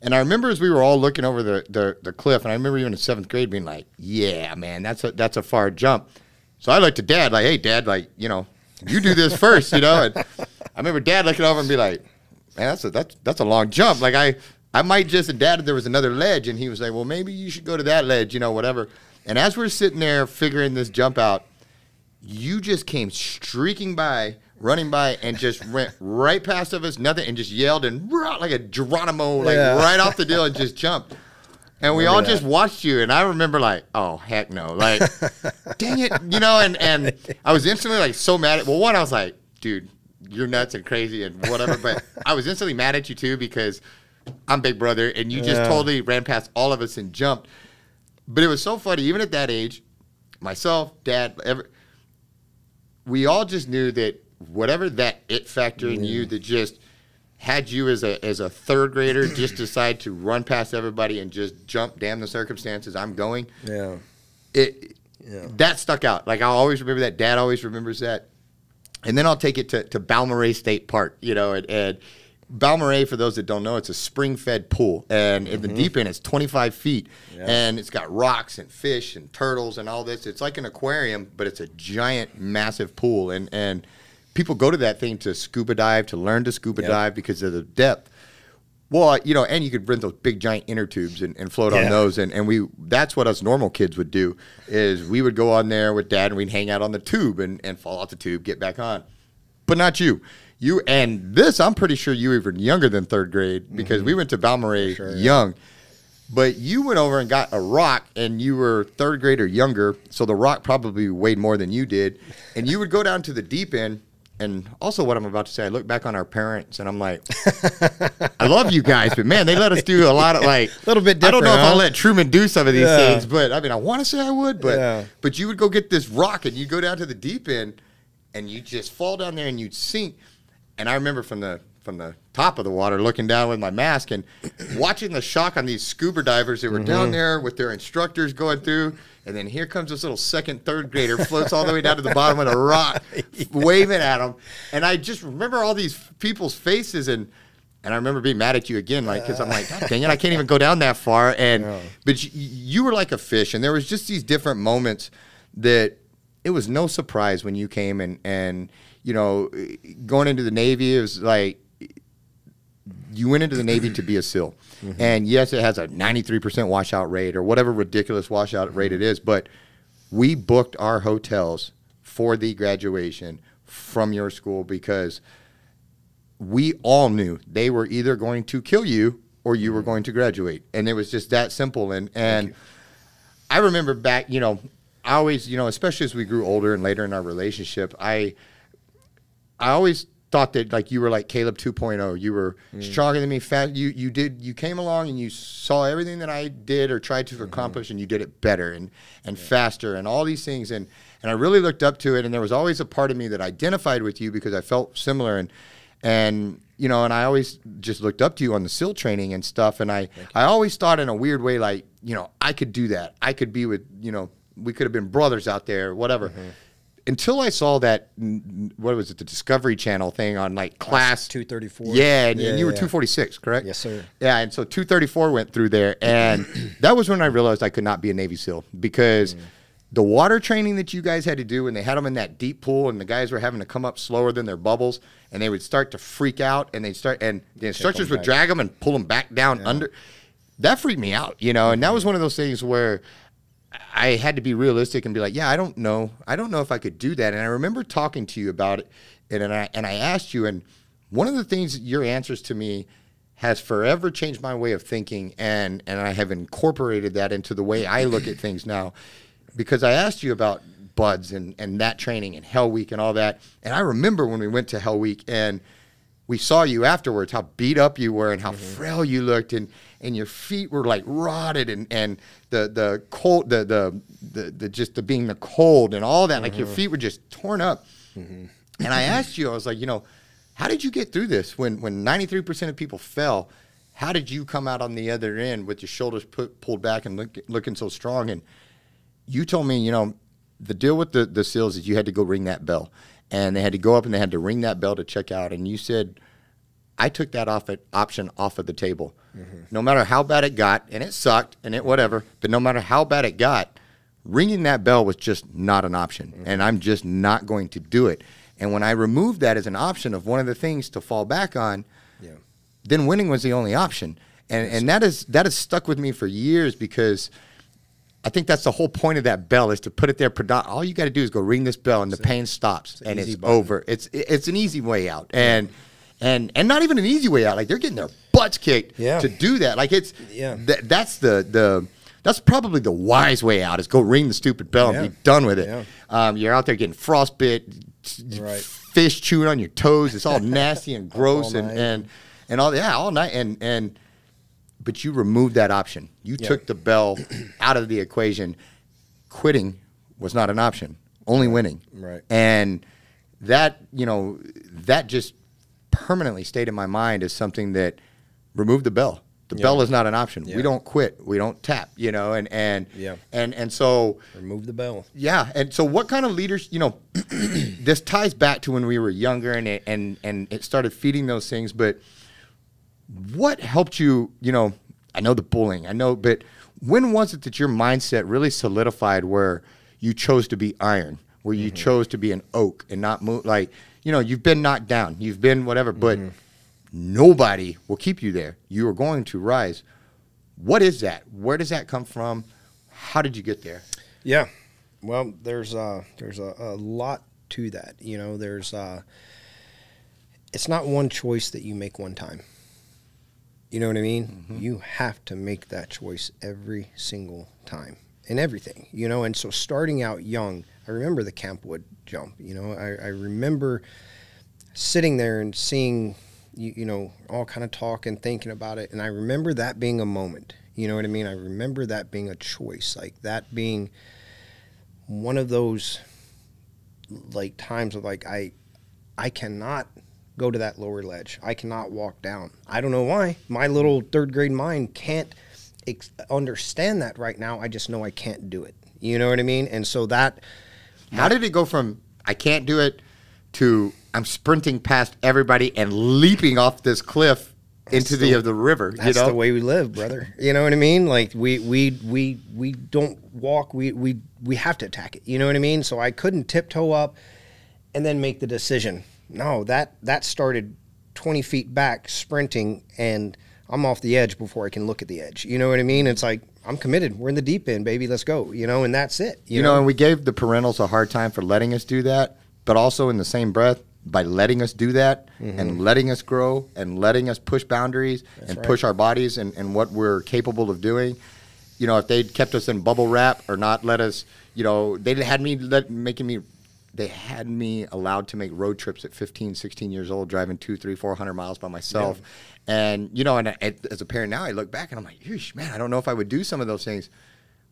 And I remember as we were all looking over the cliff, and I remember even in 7th grade being like, yeah, man, that's a far jump. So I looked at Dad like, hey, Dad, like, you know, you do this first, you know. And I remember Dad looking over and be like, man, that's a long jump. Like, I might just, and Dad, there was another ledge, and he was like, well, maybe you should go to that ledge, you know, whatever. And as we're sitting there figuring this jump out, you just came streaking by running by and just went right past of us, nothing, and just yelled and like a Geronimo, like right off the deal and just jumped. And we all just watched you, and I remember like, oh, heck no. Like, dang it, you know, and I was instantly like so mad at, well, one, I was like, dude, you're nuts and crazy and whatever, but I was instantly mad at you too because I'm big brother, and you just totally ran past all of us and jumped. But it was so funny, even at that age, myself, Dad, we all just knew that whatever that it factor in you that just had you as a third grader just decide to run past everybody and just jump, damn the circumstances, I'm going. Yeah. That stuck out. Like, I'll always remember that. Dad always remembers that. And then I'll take it to Balmorhea State Park, you know, and Balmorhea, for those that don't know, it's a spring-fed pool. And in the deep end, it's 25 feet. Yeah. And it's got rocks and fish and turtles and all this. It's like an aquarium, but it's a giant, massive pool. And people go to that thing to scuba dive, to learn to scuba dive because of the depth. Well, you know, and you could rent those big giant inner tubes and float on those. And that's what us normal kids would do, is we would go on there with Dad and we'd hang out on the tube and fall off the tube, get back on. But not you. You and this, I'm pretty sure you were even younger than third grade because we went to Balmorhea young. But you went over and got a rock, and you were third grade or younger, so the rock probably weighed more than you did. And you would go down to the deep end. And also what I'm about to say, I look back on our parents, and I'm like, I love you guys, but, man, they let us do a lot of, like, a little bit different. I don't know if I'll let Truman do some of these things, but, I mean, I want to say I would, but you would go get this rock, and you'd go down to the deep end, and you'd just fall down there, and you'd sink. And I remember from the top of the water looking down with my mask and watching the shock on these scuba divers that were down there with their instructors going through. And then here comes this little second, third grader, floats all the way down to the bottom of the rock, waving at them. And I just remember all these people's faces, and I remember being mad at you again, like, because I'm like, God dang it, I can't even go down that far. But you were like a fish, and there was just these different moments that it was no surprise when you came and you know, going into the Navy, it was like you went into the Navy to be a SEAL. And yes, it has a 93% washout rate or whatever ridiculous washout rate it is, but we booked our hotels for the graduation from your school because we all knew they were either going to kill you or you were going to graduate. And it was just that simple. And I remember back, you know, I always, you know, especially as we grew older and later in our relationship, I always thought that, like, you were like Caleb 2.0. You were stronger than me. Fast. You came along and you saw everything that I did or tried to accomplish, and you did it better and faster and all these things. And I really looked up to it. And there was always a part of me that identified with you because I felt similar. And you know, and I always just looked up to you on the SEAL training and stuff. And I always thought in a weird way, like, you know, I could do that. I could be with, you know, we could have been brothers out there, whatever. Until I saw that, what was it, the Discovery Channel thing on, like, class 234. Yeah, and you were 246, correct? Yes, sir. Yeah, and so 234 went through there, and that was when I realized I could not be a Navy SEAL because the water training that you guys had to do when they had them in that deep pool and the guys were having to come up slower than their bubbles, and they would start to freak out, and the instructors would drag them and pull them back down under. That freaked me out, you know, and that was one of those things where I had to be realistic and be like, yeah, I don't know if I could do that. And I remember talking to you about it, and I asked you, and one of the things, your answers to me has forever changed my way of thinking, and I have incorporated that into the way I look at things now, because I asked you about BUDS and that training and Hell Week and all that. And I remember when we went to Hell Week and we saw you afterwards, how beat up you were and how frail you looked, and your feet were like rotted, and the cold, the just the being the cold and all that, like your feet were just torn up. And I asked you, I was like, you know, how did you get through this when 93% of people fell? How did you come out on the other end with your shoulders pulled back and looking so strong? And you told me, you know, the deal with the SEALs is you had to go ring that bell. And they had to go up and they had to ring that bell to check out. And you said, I took that option off of the table. No matter how bad it got, and it sucked, and it whatever, but no matter how bad it got, ringing that bell was just not an option. And I'm just not going to do it. And when I removed that as an option of one of the things to fall back on, then winning was the only option. And that has stuck with me for years, because I think that's the whole point of that bell, is to put it there. All you got to do is go ring this bell, and the pain stops, and it's over. It's an easy way out, and not even an easy way out. Like, they're getting their butts kicked to do that. Like, that's probably the wise way out, is go ring the stupid bell and be done with it. Yeah. You're out there getting frostbite, fish chewing on your toes. It's all nasty and gross and all night. But you removed that option. You took the bell out of the equation. Quitting was not an option. Only winning. Right. And that, that just permanently stayed in my mind as something that removed the bell. The bell is not an option. We don't quit. We don't tap, and so remove the bell. Yeah. And so what kind of leaders, this ties back to when we were younger, and it started feeding those things, but what helped you, I know the bullying, but when was it that your mindset really solidified where you chose to be iron, where you chose to be an oak and not move? Like, you've been knocked down, you've been whatever, but nobody will keep you there. You are going to rise. What is that? Where does that come from? How did you get there? Yeah. Well, there's a lot to that. It's not one choice that you make one time. You know what I mean? You have to make that choice every single time in everything, and so starting out young, I remember the Campwood jump, I remember sitting there and seeing, all kind of talk and thinking about it. And I remember that being a moment, you know what I mean? I remember that being a choice, like that being one of those like times of like, I cannot go to that lower ledge. I cannot walk down. I don't know why. My little third grade mind can't understand that right now. I just know I can't do it. You know what I mean? And so that. How did it go from I can't do it to I'm sprinting past everybody and leaping off this cliff into the river? That's the way we live, brother. You know what I mean? Like we don't walk. We have to attack it. You know what I mean? So I couldn't tiptoe up and then make the decision. No, that started 20 feet back sprinting, and I'm off the edge before I can look at the edge. You know what I mean? It's like, I'm committed. We're in the deep end, baby. Let's go. And that's it. You know, and we gave the parentals a hard time for letting us do that, but also in the same breath, by letting us do that and letting us grow and letting us push boundaries push our bodies and what we're capable of doing. If they'd kept us in bubble wrap or not let us, they had me allowed to make road trips at 15, 16 years old, driving 200, 300, 400 miles by myself. Yeah. And, as a parent now, I look back and I'm like, "Yeesh, man, I don't know if I would do some of those things,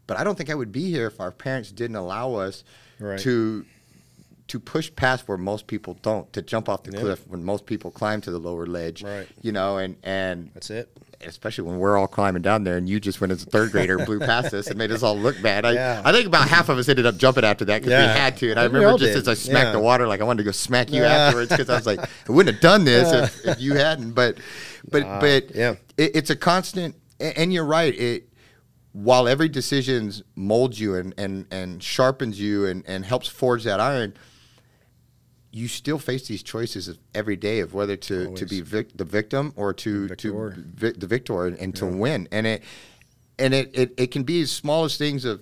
but I don't think I would be here if our parents didn't allow us to push past where most people don't, to jump off the cliff when most people climb to the lower ledge." Right. And that's it. Especially when we're all climbing down there, and you just went as a third grader and blew past us and made us all look bad. I think about half of us ended up jumping after that because we had to. And I remember just as I smacked the water, like I wanted to go smack you afterwards because I was like, I wouldn't have done this if you hadn't. But it's a constant. And you're right. While every decision molds you and sharpens you and helps forge that iron, you still face these choices every day of whether to be the victim or to the victor and to win. And it can be as small as things of,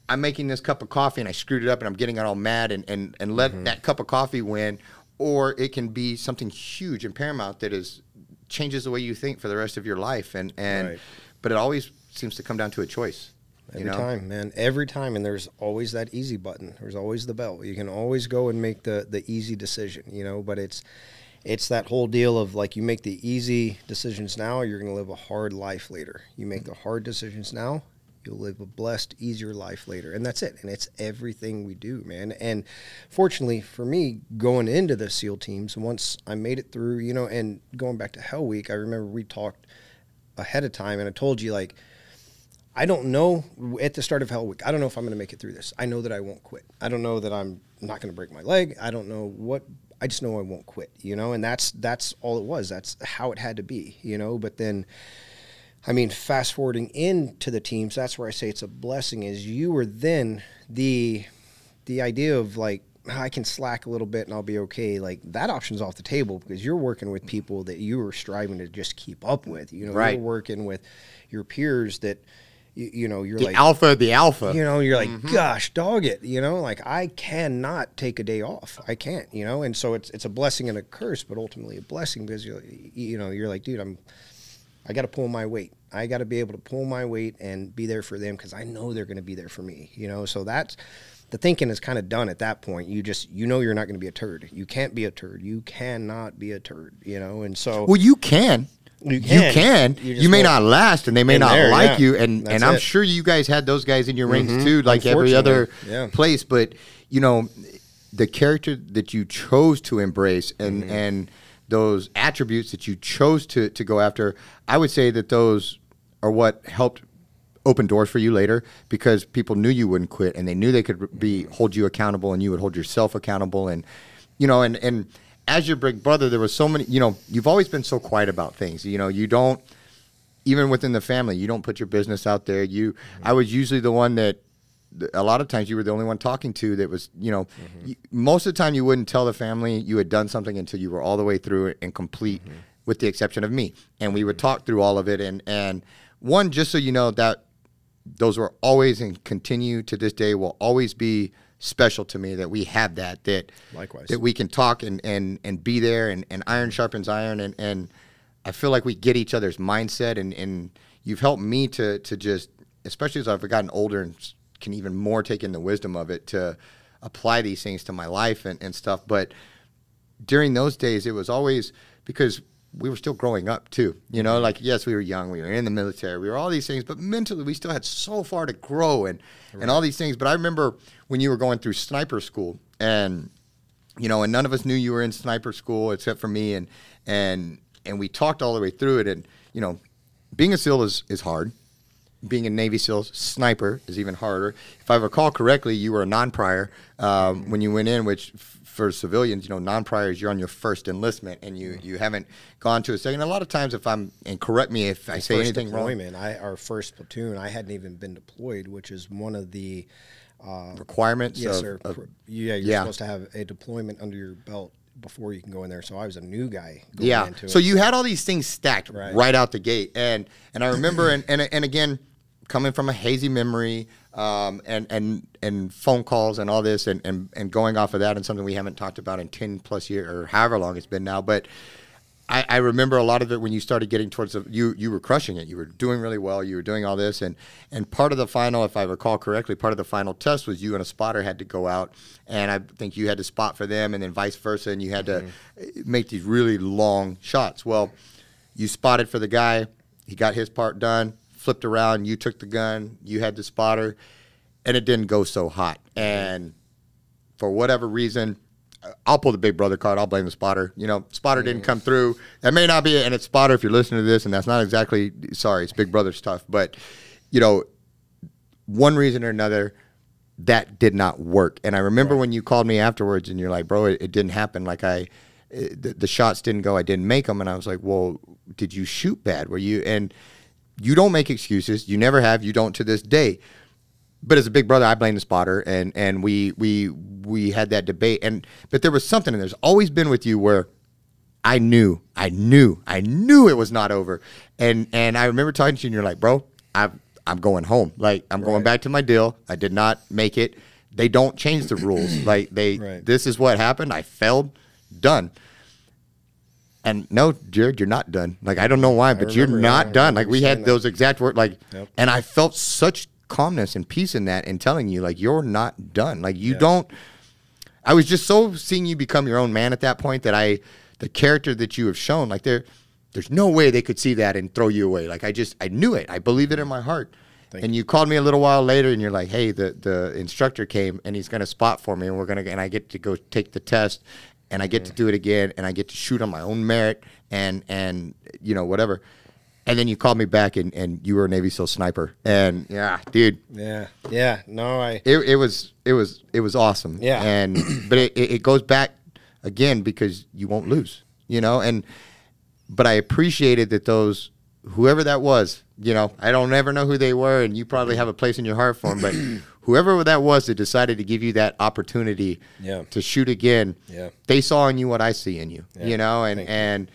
I'm making this cup of coffee and I screwed it up and I'm getting it all mad and let that cup of coffee win. Or it can be something huge and paramount that changes the way you think for the rest of your life. But it always seems to come down to a choice. Every time, man. Every time. And there's always that easy button. There's always the bell. You can always go and make the easy decision, but it's that whole deal of like, you make the easy decisions now, you're going to live a hard life later. You make the hard decisions now, you'll live a blessed, easier life later. And that's it. And it's everything we do, man. And fortunately for me, going into the SEAL teams, once I made it through, and going back to Hell Week, I remember we talked ahead of time and I told you, like, I don't know at the start of Hell Week, I don't know if I'm going to make it through this. I know that I won't quit. I don't know that I'm not going to break my leg. I don't know what, I just know I won't quit, and that's all it was. That's how it had to be, but then, fast forwarding into the teams, that's where I say it's a blessing is you were then the idea of like, I can slack a little bit and I'll be okay. Like that option's off the table because you're working with people that you were striving to just keep up with, you're working with your peers that, you know, you're the like the alpha. You know, you're like, gosh, dog it. You know, like I cannot take a day off. I can't. You know, and so it's a blessing and a curse, but ultimately a blessing because you're like, dude, I got to pull my weight. I got to be able to pull my weight and be there for them because I know they're going to be there for me. You know, so that's the thinking is kind of done at that point. You know you're not going to be a turd. You can't be a turd. You cannot be a turd. You know, and so well, you can. You can. You may not last, and they may not like you. And I'm sure you guys had those guys in your rings too, like every other place. But you know, the character that you chose to embrace, and those attributes that you chose to go after, I would say that those are what helped open doors for you later, because people knew you wouldn't quit, and they knew they could hold you accountable, and you would hold yourself accountable, and you know, and as your big brother, there was so many, you know, you've always been so quiet about things. You know, you don't, even within the family, you don't put your business out there. I was usually the one that, a lot of times you were the only one talking to that was, you know, most of the time you wouldn't tell the family you had done something until you were all the way through it and complete, with the exception of me. And we would talk through all of it. And one, just so you know, that those were always and continue to this day will always be special to me, that we have that likewise, that we can talk and be there, and iron sharpens iron, and I feel like we get each other's mindset, and you've helped me to just, especially as I've gotten older and can even more take in the wisdom of it, to apply these things to my life and stuff. But during those days, it was always because we were still growing up too, you know, like, yes, we were young, we were in the military, we were all these things, but mentally we still had so far to grow and all these things. But I remember when you were going through sniper school, and, you know, and none of us knew you were in sniper school except for me, and we talked all the way through it. And, you know, being a SEAL is hard. Being a Navy SEAL sniper is even harder. If I recall correctly, you were a non-prior when you went in, which for civilians, you know, non-priors, you're on your first enlistment, and you haven't gone to a second. A lot of times, if I'm, and correct me if I say anything wrong. Our first platoon, I hadn't even been deployed, which is one of the requirements. Yes, sir. You're supposed to have a deployment under your belt before you can go in there. So I was a new guy going into it. So you had all these things stacked right out the gate, and I remember, and again, coming from a hazy memory, and phone calls and all this, and going off of that, and something we haven't talked about in 10 plus years or however long it's been now. But I remember a lot of it when you started getting towards you were crushing it. You were doing really well. You were doing all this, and part of the final, if I recall correctly, part of the final test was you and a spotter had to go out, and I think you had to spot for them, and then vice versa, and you had to make these really long shots. Well, you spotted for the guy. He got his part done. Flipped around, you took the gun, you had the spotter, and it didn't go so hot. And for whatever reason, I'll pull the big brother card, I'll blame the spotter. You know, spotter didn't come through. That may not be it, and it's spotter if you're listening to this, and that's not exactly, sorry, it's big brother stuff. But, you know, one reason or another, that did not work. And I remember when you called me afterwards, and you're like, bro, it didn't happen. Like the shots didn't go, I didn't make them. And I was like, well, did you shoot bad? Were you, and you don't make excuses. You never have. You don't to this day. But as a big brother, I blame the spotter, and we had that debate. But there was something, and there's always been with you where I knew it was not over. And I remember talking to you, and you're like, bro, I'm going home. Like, I'm going back to my deal. I did not make it. They don't change the rules. Like this is what happened. I failed. Done. And no, Jared, you're not done. Like, I don't know why, but you're not done. Like, we had those exact words. Like, and I felt such calmness and peace in that, and telling you, like, you're not done. Like, you don't. I was just so seeing you become your own man at that point, that the character that you have shown, like, there's no way they could see that and throw you away. Like, I knew it. I believed it in my heart. And you called me a little while later, and you're like, hey, the instructor came, and he's going to spot for me, and I get to go take the test. And I get to do it again, and I get to shoot on my own merit, and you know, whatever. And then you called me back, and you were a Navy SEAL sniper, and dude, no, it was awesome, but it goes back again because you won't lose, you know, but I appreciated that whoever that was, you know, I don't ever know who they were, and you probably have a place in your heart for them, but whoever that was that decided to give you that opportunity to shoot again, they saw in you what I see in you, you know, and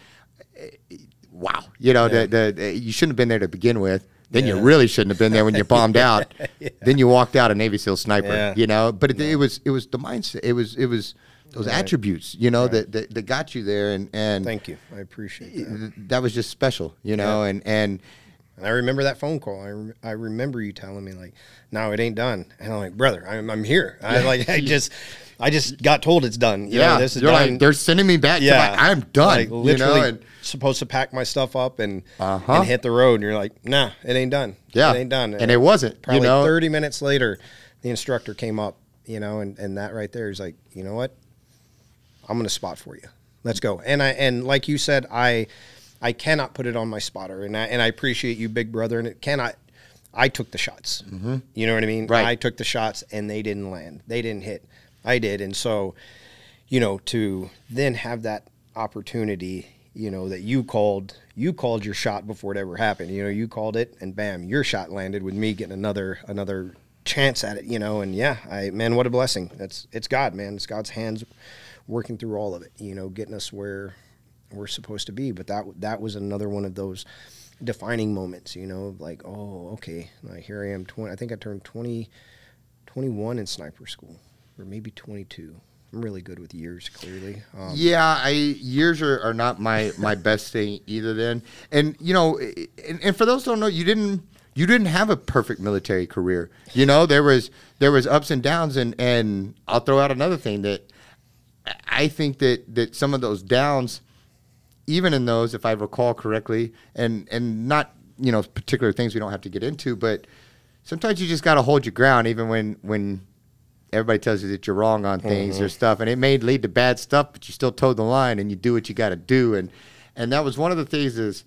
wow, you know, you shouldn't have been there to begin with, Then you really shouldn't have been there when you bombed out. Yeah. Then you walked out a Navy SEAL sniper, Yeah. you know. But it was the mindset. It was those attributes, you know, that got you there. And thank you. I appreciate that. That was just special, you know. Yeah. And I remember that phone call. I remember you telling me like, "No, it ain't done." And I'm like, "Brother, I'm here." I just got told it's done. You know, this is you're done. like, they're sending me back. Yeah, I'm done. Like literally, you know? And supposed to pack my stuff up and hit the road. And you're like, "Nah, it ain't done. Yeah, it ain't done." And it wasn't. Probably you know? 30 minutes later, the instructor came up. You know, and that right there is like, you know what? I'm gonna spot for you. Let's go. And like you said, I cannot put it on my spotter, and I appreciate you, big brother. And it cannot. I took the shots. Mm-hmm. You know what I mean? Right. I took the shots, and they didn't land. They didn't hit. I did, and so, you know, to then have that opportunity, you know, that you called your shot before it ever happened. You know, you called it, and bam, your shot landed with me getting another chance at it. You know, and yeah, man, what a blessing. It's God, man. It's God's hands working through all of it. You know, getting us where we're supposed to be. But that was another one of those defining moments, you know, like, oh, okay, here I am. I think I turned 21 in sniper school, or maybe 22. I'm really good with years, clearly. Years are not my best thing either. Then, and you know, and for those who don't know, you didn't have a perfect military career. You know, there was ups and downs, and I'll throw out another thing that I think that some of those downs, even in those, if I recall correctly, and not, you know, particular things we don't have to get into, but sometimes you just got to hold your ground, even when everybody tells you that you're wrong on things or stuff, and it may lead to bad stuff, but you still towed the line and you do what you got to do, and that was one of the things is,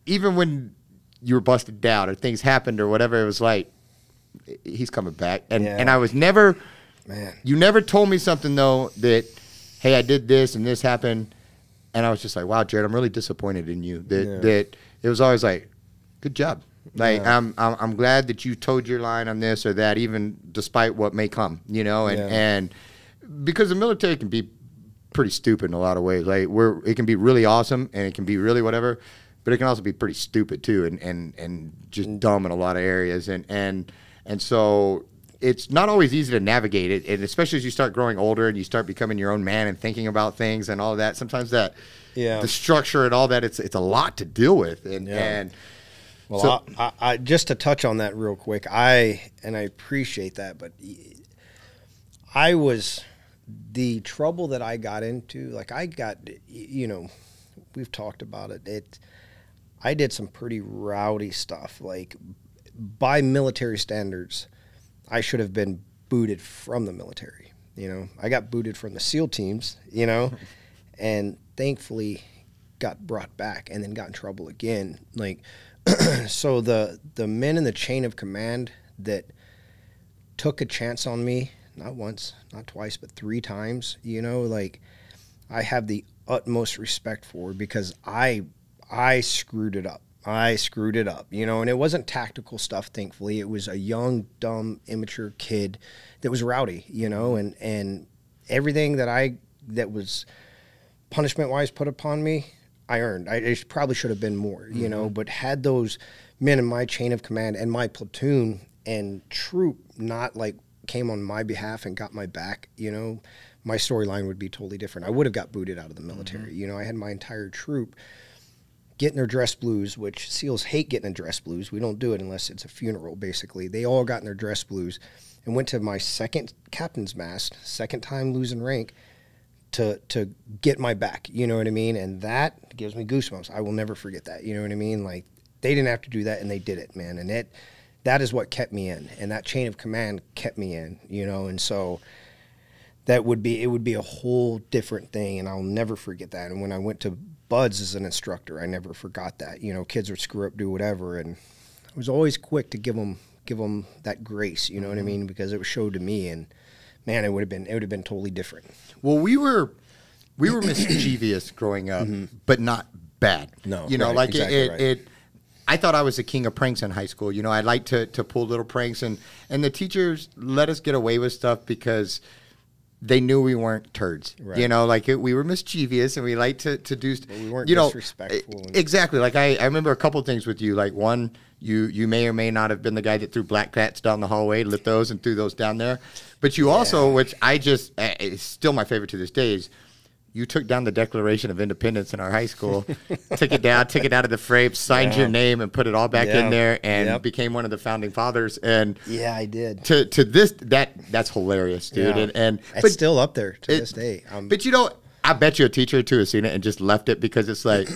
even when you were busted down or things happened or whatever, it was like, he's coming back, and I was never, man. You never told me something though that, hey, I did this and this happened. And I was just like, wow, Jared, I'm really disappointed in you. That it was always like, good job. Like, I'm glad that you towed your line on this or that, even despite what may come, you know. And because the military can be pretty stupid in a lot of ways. Like, it can be really awesome and it can be really whatever, but it can also be pretty stupid too, and just dumb in a lot of areas. And so it's not always easy to navigate it, and especially as you start growing older and you start becoming your own man and thinking about things and all of that. Sometimes the structure and all that, it's a lot to deal with. Well, so, I just to touch on that real quick, I appreciate that, but the trouble that I got into, like I got, you know, we've talked about it. I did some pretty rowdy stuff, like by military standards. I should have been booted from the military, you know. I got booted from the SEAL teams, you know, and thankfully got brought back and then got in trouble again. Like, so the men in the chain of command that took a chance on me, not once, not twice, but 3 times, you know, like I have the utmost respect for, because I screwed it up. You know, and it wasn't tactical stuff, thankfully. It was a young, dumb, immature kid that was rowdy, you know, and everything that was punishment-wise put upon me, I earned. It probably should have been more, you know, but had those men in my chain of command and my platoon and troop not like came on my behalf and got my back, you know, my storyline would be totally different. I would have got booted out of the military. You know, I had my entire troop getting their dress blues, which SEALs hate getting in dress blues. We don't do it unless it's a funeral, basically. They all got in their dress blues and went to my second captain's mast, second time losing rank, to get my back. You know what I mean? And that gives me goosebumps. I will never forget that. You know what I mean? Like, they didn't have to do that, and they did it, man. And that is what kept me in, and that chain of command kept me in, you know. And so it would be a whole different thing, and I'll never forget that. And when I went to Buds as an instructor, I never forgot that. You know, kids would screw up, do whatever, and I was always quick to give them that grace. You know what I mean? Because it was showed to me, and man, it would have been totally different. Well, we were mischievous growing up, but not bad. No, you know, right, like exactly right. I thought I was the king of pranks in high school. You know, I liked to pull little pranks, and the teachers let us get away with stuff because they knew we weren't turds. Right. You know, like we were mischievous and we liked to do. But we weren't you know, disrespectful. Exactly. Like I remember a couple of things with you. Like one, you may or may not have been the guy that threw black cats down the hallway, lit those and threw those down there. But you also, which I just is still my favorite to this day, is you took down the Declaration of Independence in our high school, took it down, took it out of the frame, signed your name, and put it all back in there, and became one of the founding fathers. And yeah, I did. To this, that's hilarious, dude. Yeah. And it's still up there to this day. But you know, I bet you a teacher or two has seen it and just left it because it's like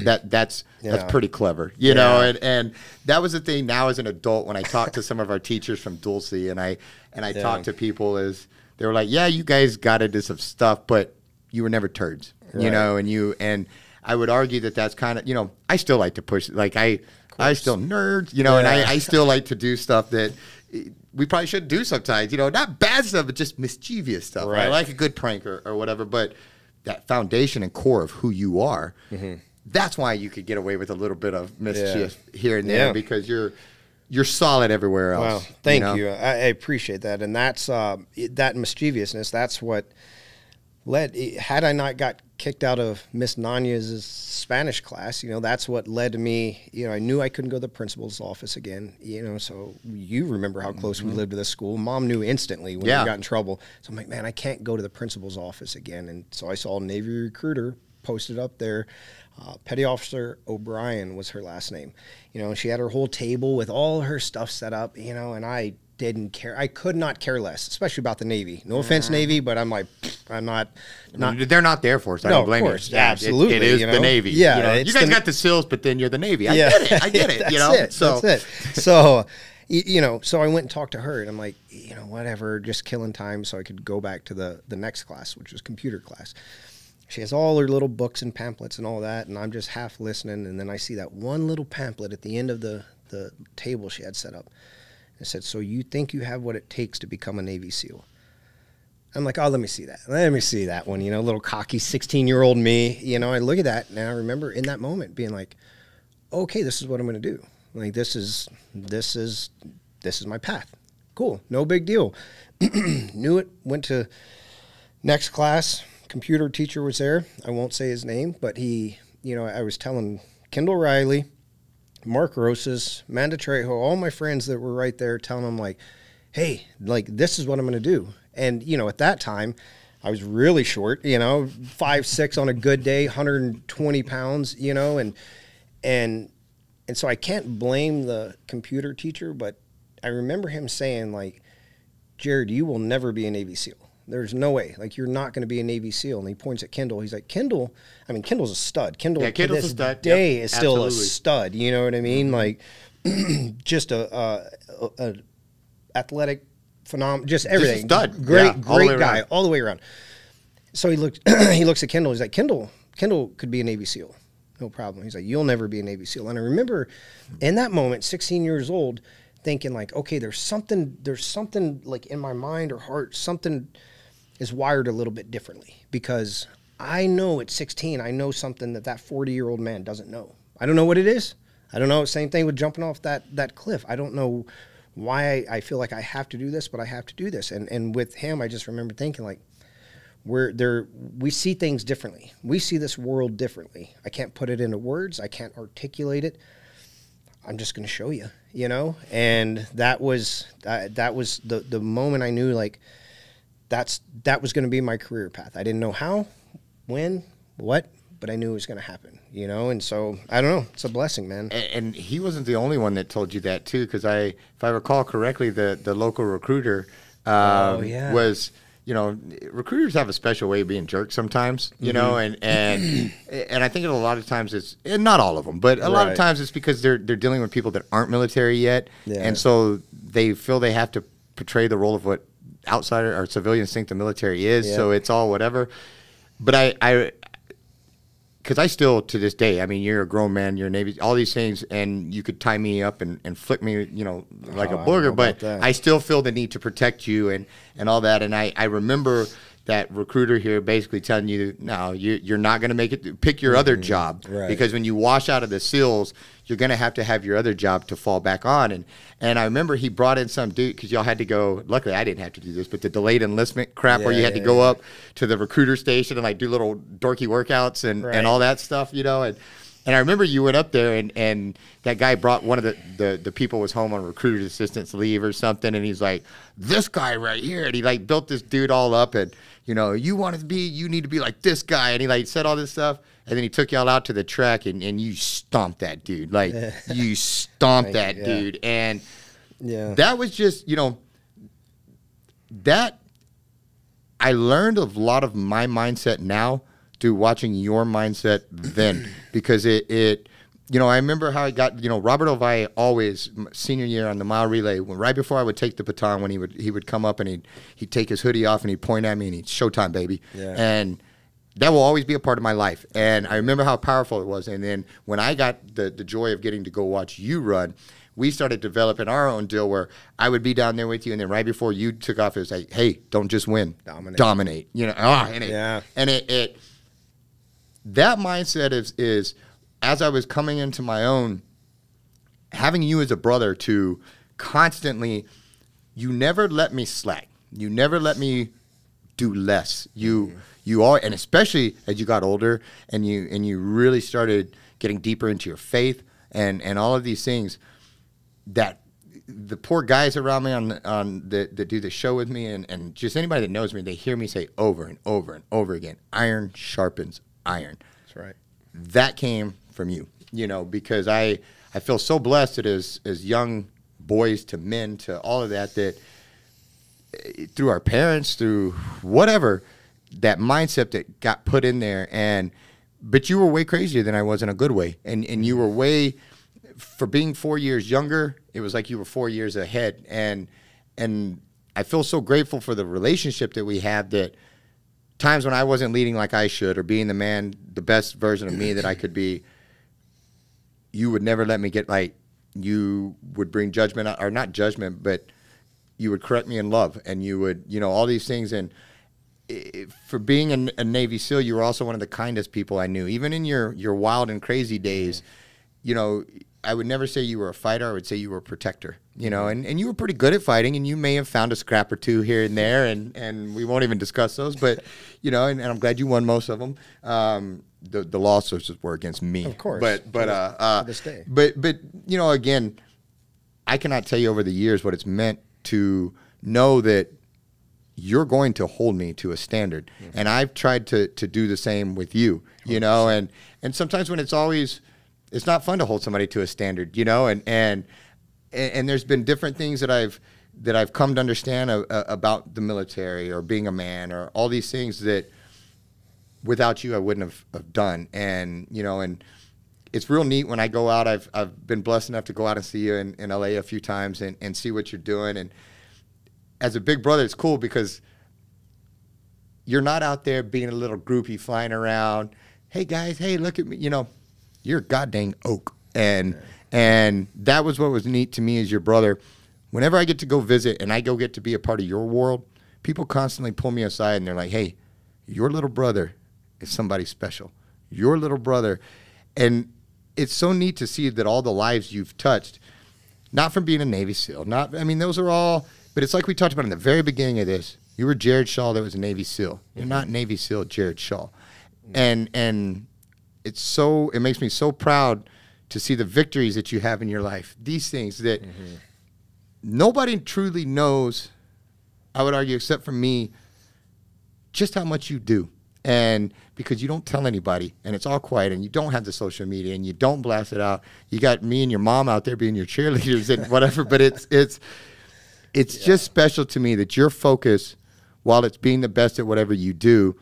that's pretty clever, you know. And that was the thing. Now as an adult, when I talk to some of our teachers from Dulce, and I talk to people, is they were like, yeah, you guys got into some stuff, but you were never turds, you know, and I would argue that that's kind of, you know, I still like to push, like I still nerds, you know, and I still like to do stuff that we probably shouldn't do sometimes, you know, not bad stuff, but just mischievous stuff. Right. I like a good prank or whatever, but that foundation and core of who you are, that's why you could get away with a little bit of mischief here and there because you're solid everywhere else. Well, thank you. I appreciate that. And that's that mischievousness, that's what led, had I not got kicked out of Miss Nanya's Spanish class, you know, that's what led to me, you know, I knew I couldn't go to the principal's office again, you know, so you remember how close we lived to this school. Mom knew instantly when we got in trouble. So I'm like, man, I can't go to the principal's office again. And so I saw Navy recruiter posted up there. Petty Officer O'Brien was her last name. You know, she had her whole table with all her stuff set up, you know, and I didn't care. I could not care less, especially about the Navy. No offense, Navy, but I'm like, I'm not. They're not there for us. I don't blame you. Absolutely. It is the Navy. Yeah. You know? You guys got the SEALs, but then you're the Navy. I get it. I get it. You know? That's it. So, you know, so I went and talked to her, and I'm like, you know, whatever, just killing time so I could go back to the next class, which was computer class. She has all her little books and pamphlets and all that, and I'm just half listening, and then I see that one little pamphlet at the end of the table she had set up. I said, so you think you have what it takes to become a Navy SEAL? I'm like, oh, let me see that. Let me see that one, you know, little cocky 16-year-old me. You know, I look at that, and I remember in that moment being like, okay, this is what I'm going to do. Like, this is my path. Cool, no big deal. Knew it, went to next class. Computer teacher was there. I won't say his name, but he, you know, I was telling Kendall Riley, Mark Rosas, Amanda Trejo, all my friends that were right there, telling them like, hey, like, this is what I'm going to do. And, you know, at that time, I was really short, you know, 5'6" on a good day, 120 pounds, you know, and so I can't blame the computer teacher, but I remember him saying like, Jared, you will never be a Navy SEAL. There's no way. Like, you're not going to be a Navy SEAL. And he points at Kendall. He's like, Kendall's a stud. Kendall's a stud. Day is still a stud. You know what I mean? Like, just a athletic phenomenon, just everything. Just a stud. Great guy all the way around. So he looks at Kendall. He's like, Kendall could be a Navy SEAL. No problem. He's like, you'll never be a Navy SEAL. And I remember in that moment, 16 years old, thinking like, okay, there's something like in my mind or heart, something is wired a little bit differently, because I know at 16, I know something that 40-year-old man doesn't know. I don't know what it is. I don't know. Same thing with jumping off that cliff. I don't know why I feel like I have to do this, but I have to do this. And with him, I just remember thinking like, we see things differently. We see this world differently. I can't put it into words. I can't articulate it. I'm just going to show you, you know? And that was the moment I knew like that was going to be my career path. I didn't know how, when, what, but I knew it was going to happen, you know? And so, I don't know. It's a blessing, man. And he wasn't the only one that told you that too, because if I recall correctly, the local recruiter was, you know, recruiters have a special way of being jerks sometimes, you know, and I think a lot of times it's, and not all of them, but a lot of times it's because they're dealing with people that aren't military yet, and so they feel they have to portray the role of what outsider or civilians think the military is, so it's all whatever. But because I still, to this day, I mean, you're a grown man, you're a Navy, all these things, and you could tie me up and flick me, you know, like a booger, but I still feel the need to protect you and all that. And I remember that recruiter here basically telling you, no, you're not going to make it. Pick your other job. Right. Because when you wash out of the SEALs, you're going to have your other job to fall back on. And I remember he brought in some dude, because y'all had to go, luckily I didn't have to do this, but the delayed enlistment crap where you had to go up to the recruiter station and like do little dorky workouts and all that stuff, you know. And I remember you went up there and that guy brought one of the people was home on recruiter's assistance leave or something. And he's like, this guy right here. And he like built this dude all up and, you know, you need to be like this guy. And he like said all this stuff. And then he took y'all out to the track and you stomped that dude. Like you stomped that dude. And that was just, you know, that I learned a lot of my mindset now through watching your mindset then, because it you know, I remember how I got, you know, Robert Ovalle always, senior year on the mile relay, right before I would take the baton, when he would come up and he'd take his hoodie off and he'd point at me and he'd, showtime, baby. And that will always be a part of my life. And I remember how powerful it was. And then when I got the joy of getting to go watch you run, we started developing our own deal where I would be down there with you, and then right before you took off, it was like, hey, don't just win, dominate. You know, and it that mindset is as I was coming into my own, having you as a brother to constantly, you never let me slack. You never let me do less. You all, and especially as you got older and you really started getting deeper into your faith and all of these things, that the poor guys around me that do the show with me and just anybody that knows me, they hear me say over and over and over again, iron sharpens iron. That's right. That came from you, you know, because I feel so blessed that as young boys to men to all of that through our parents, through whatever, that mindset that got put in there. But you were way crazier than I was in a good way. And you were way, for being 4 years younger, it was like you were 4 years ahead. And I feel so grateful for the relationship that we have, that times when I wasn't leading like I should or being the best version of me that I could be, you would never let me get, like, you would bring judgment, or not judgment, but you would correct me in love, and you would, you know, all these things. And for being a Navy SEAL, you were also one of the kindest people I knew. Even in your wild and crazy days, you know, I would never say you were a fighter. I would say you were a protector, you know, and you were pretty good at fighting, and you may have found a scrap or two here and there, and we won't even discuss those, but, you know, and I'm glad you won most of them. The lawsuits were against me. Of course. But to this day. But, you know, again, I cannot tell you over the years what it's meant to know that you're going to hold me to a standard. And I've tried to do the same with you, you 100%. Know, and sometimes when it's not fun to hold somebody to a standard, you know, and there's been different things that I've come to understand about the military or being a man or all these things that without you I wouldn't have done. And, you know, and it's real neat when I go out. I've been blessed enough to go out and see you in LA a few times and see what you're doing. And as a big brother, it's cool because you're not out there being a little groupie flying around. Hey guys, hey, look at me. You know, you're a goddamn oak. And that was what was neat to me as your brother. Whenever I get to go visit and I get to be a part of your world, people constantly pull me aside and they're like, hey, your little brother is somebody special. Your little brother. And it's so neat to see that all the lives you've touched, not from being a Navy SEAL, those are all, but it's like we talked about in the very beginning of this. You were Jared Shaw that was a Navy SEAL. You're not Navy SEAL Jared Shaw. And it makes me so proud to see the victories that you have in your life. These things that nobody truly knows, I would argue, except for me, just how much you do. And because you don't tell anybody, and it's all quiet, and you don't have the social media, and you don't blast it out. You got me and your mom out there being your cheerleaders and whatever, but it's just special to me that your focus, while it's being the best at whatever you do,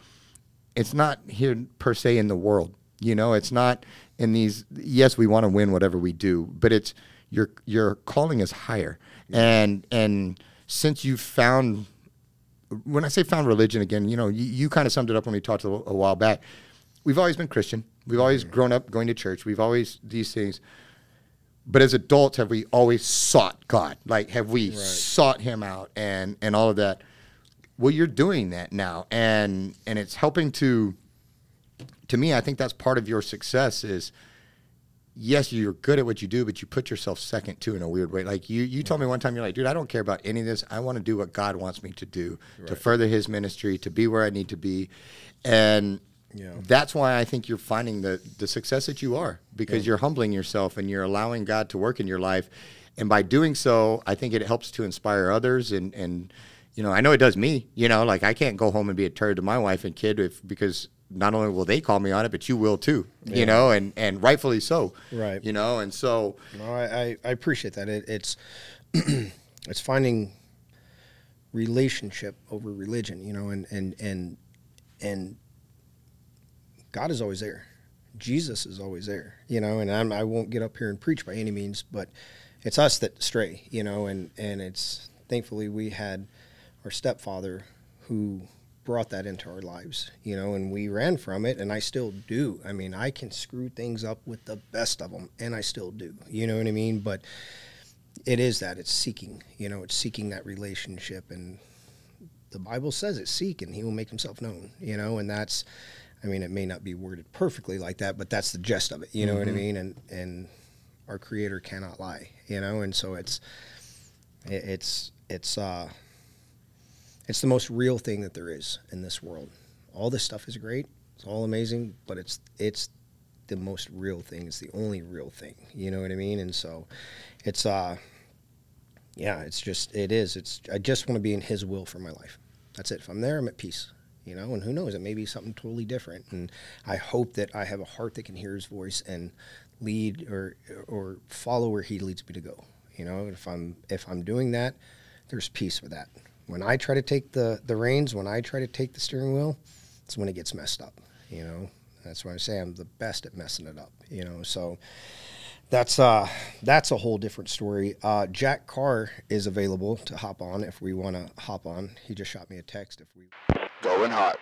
it's not here per se in the world. You know, it's not in these, yes, we want to win whatever we do, but it's your calling is higher. And since you've found, when I say found religion again, you know, you kind of summed it up when we talked a while back. We've always been Christian. We've always grown up going to church. We've always these things. But as adults, have we always sought God? Like, have we sought him out and all of that? well, you're doing that now, and it's helping to me. I think that's part of your success is, yes, you're good at what you do, but you put yourself second too in a weird way. Like you told me one time, you're like, dude, I don't care about any of this. I want to do what God wants me to do, to further his ministry, to be where I need to be. And that's why I think you're finding the success that you are, because you're humbling yourself and you're allowing God to work in your life. And by doing so, I think it helps to inspire others. And you know, I know it does me, you know, like I can't go home and be a turd to my wife and kid because not only will they call me on it, but you will too, you know, and rightfully so, you know, and so. No, I appreciate that. It's it's finding relationship over religion, you know, and God is always there. Jesus is always there, you know, and I won't get up here and preach by any means, but it's us that stray, you know, and it's thankfully we had our stepfather who brought that into our lives, you know, and we ran from it, and I still do. I mean, I can screw things up with the best of them, and I still do, you know what I mean? But it is that, it's seeking, you know, it's seeking that relationship, and the Bible says it, seek, and he will make himself known, you know, and that's, I mean, it may not be worded perfectly like that, but that's the gist of it, you know what I mean? And our Creator cannot lie, you know, and so it's the most real thing that there is in this world. All this stuff is great. It's all amazing, but it's the most real thing. It's the only real thing. You know what I mean? And so it's, I just want to be in his will for my life. That's it. If I'm there, I'm at peace, you know, and who knows, it may be something totally different. And I hope that I have a heart that can hear his voice and lead or follow where he leads me to go. You know, if I'm doing that, there's peace with that. When I try to take the reins, when I try to take the steering wheel, it's when it gets messed up, you know. That's why I say I'm the best at messing it up, you know. So that's a whole different story. Jack Carr is available to hop on if we want to hop on. He just shot me a text if we... Going hot.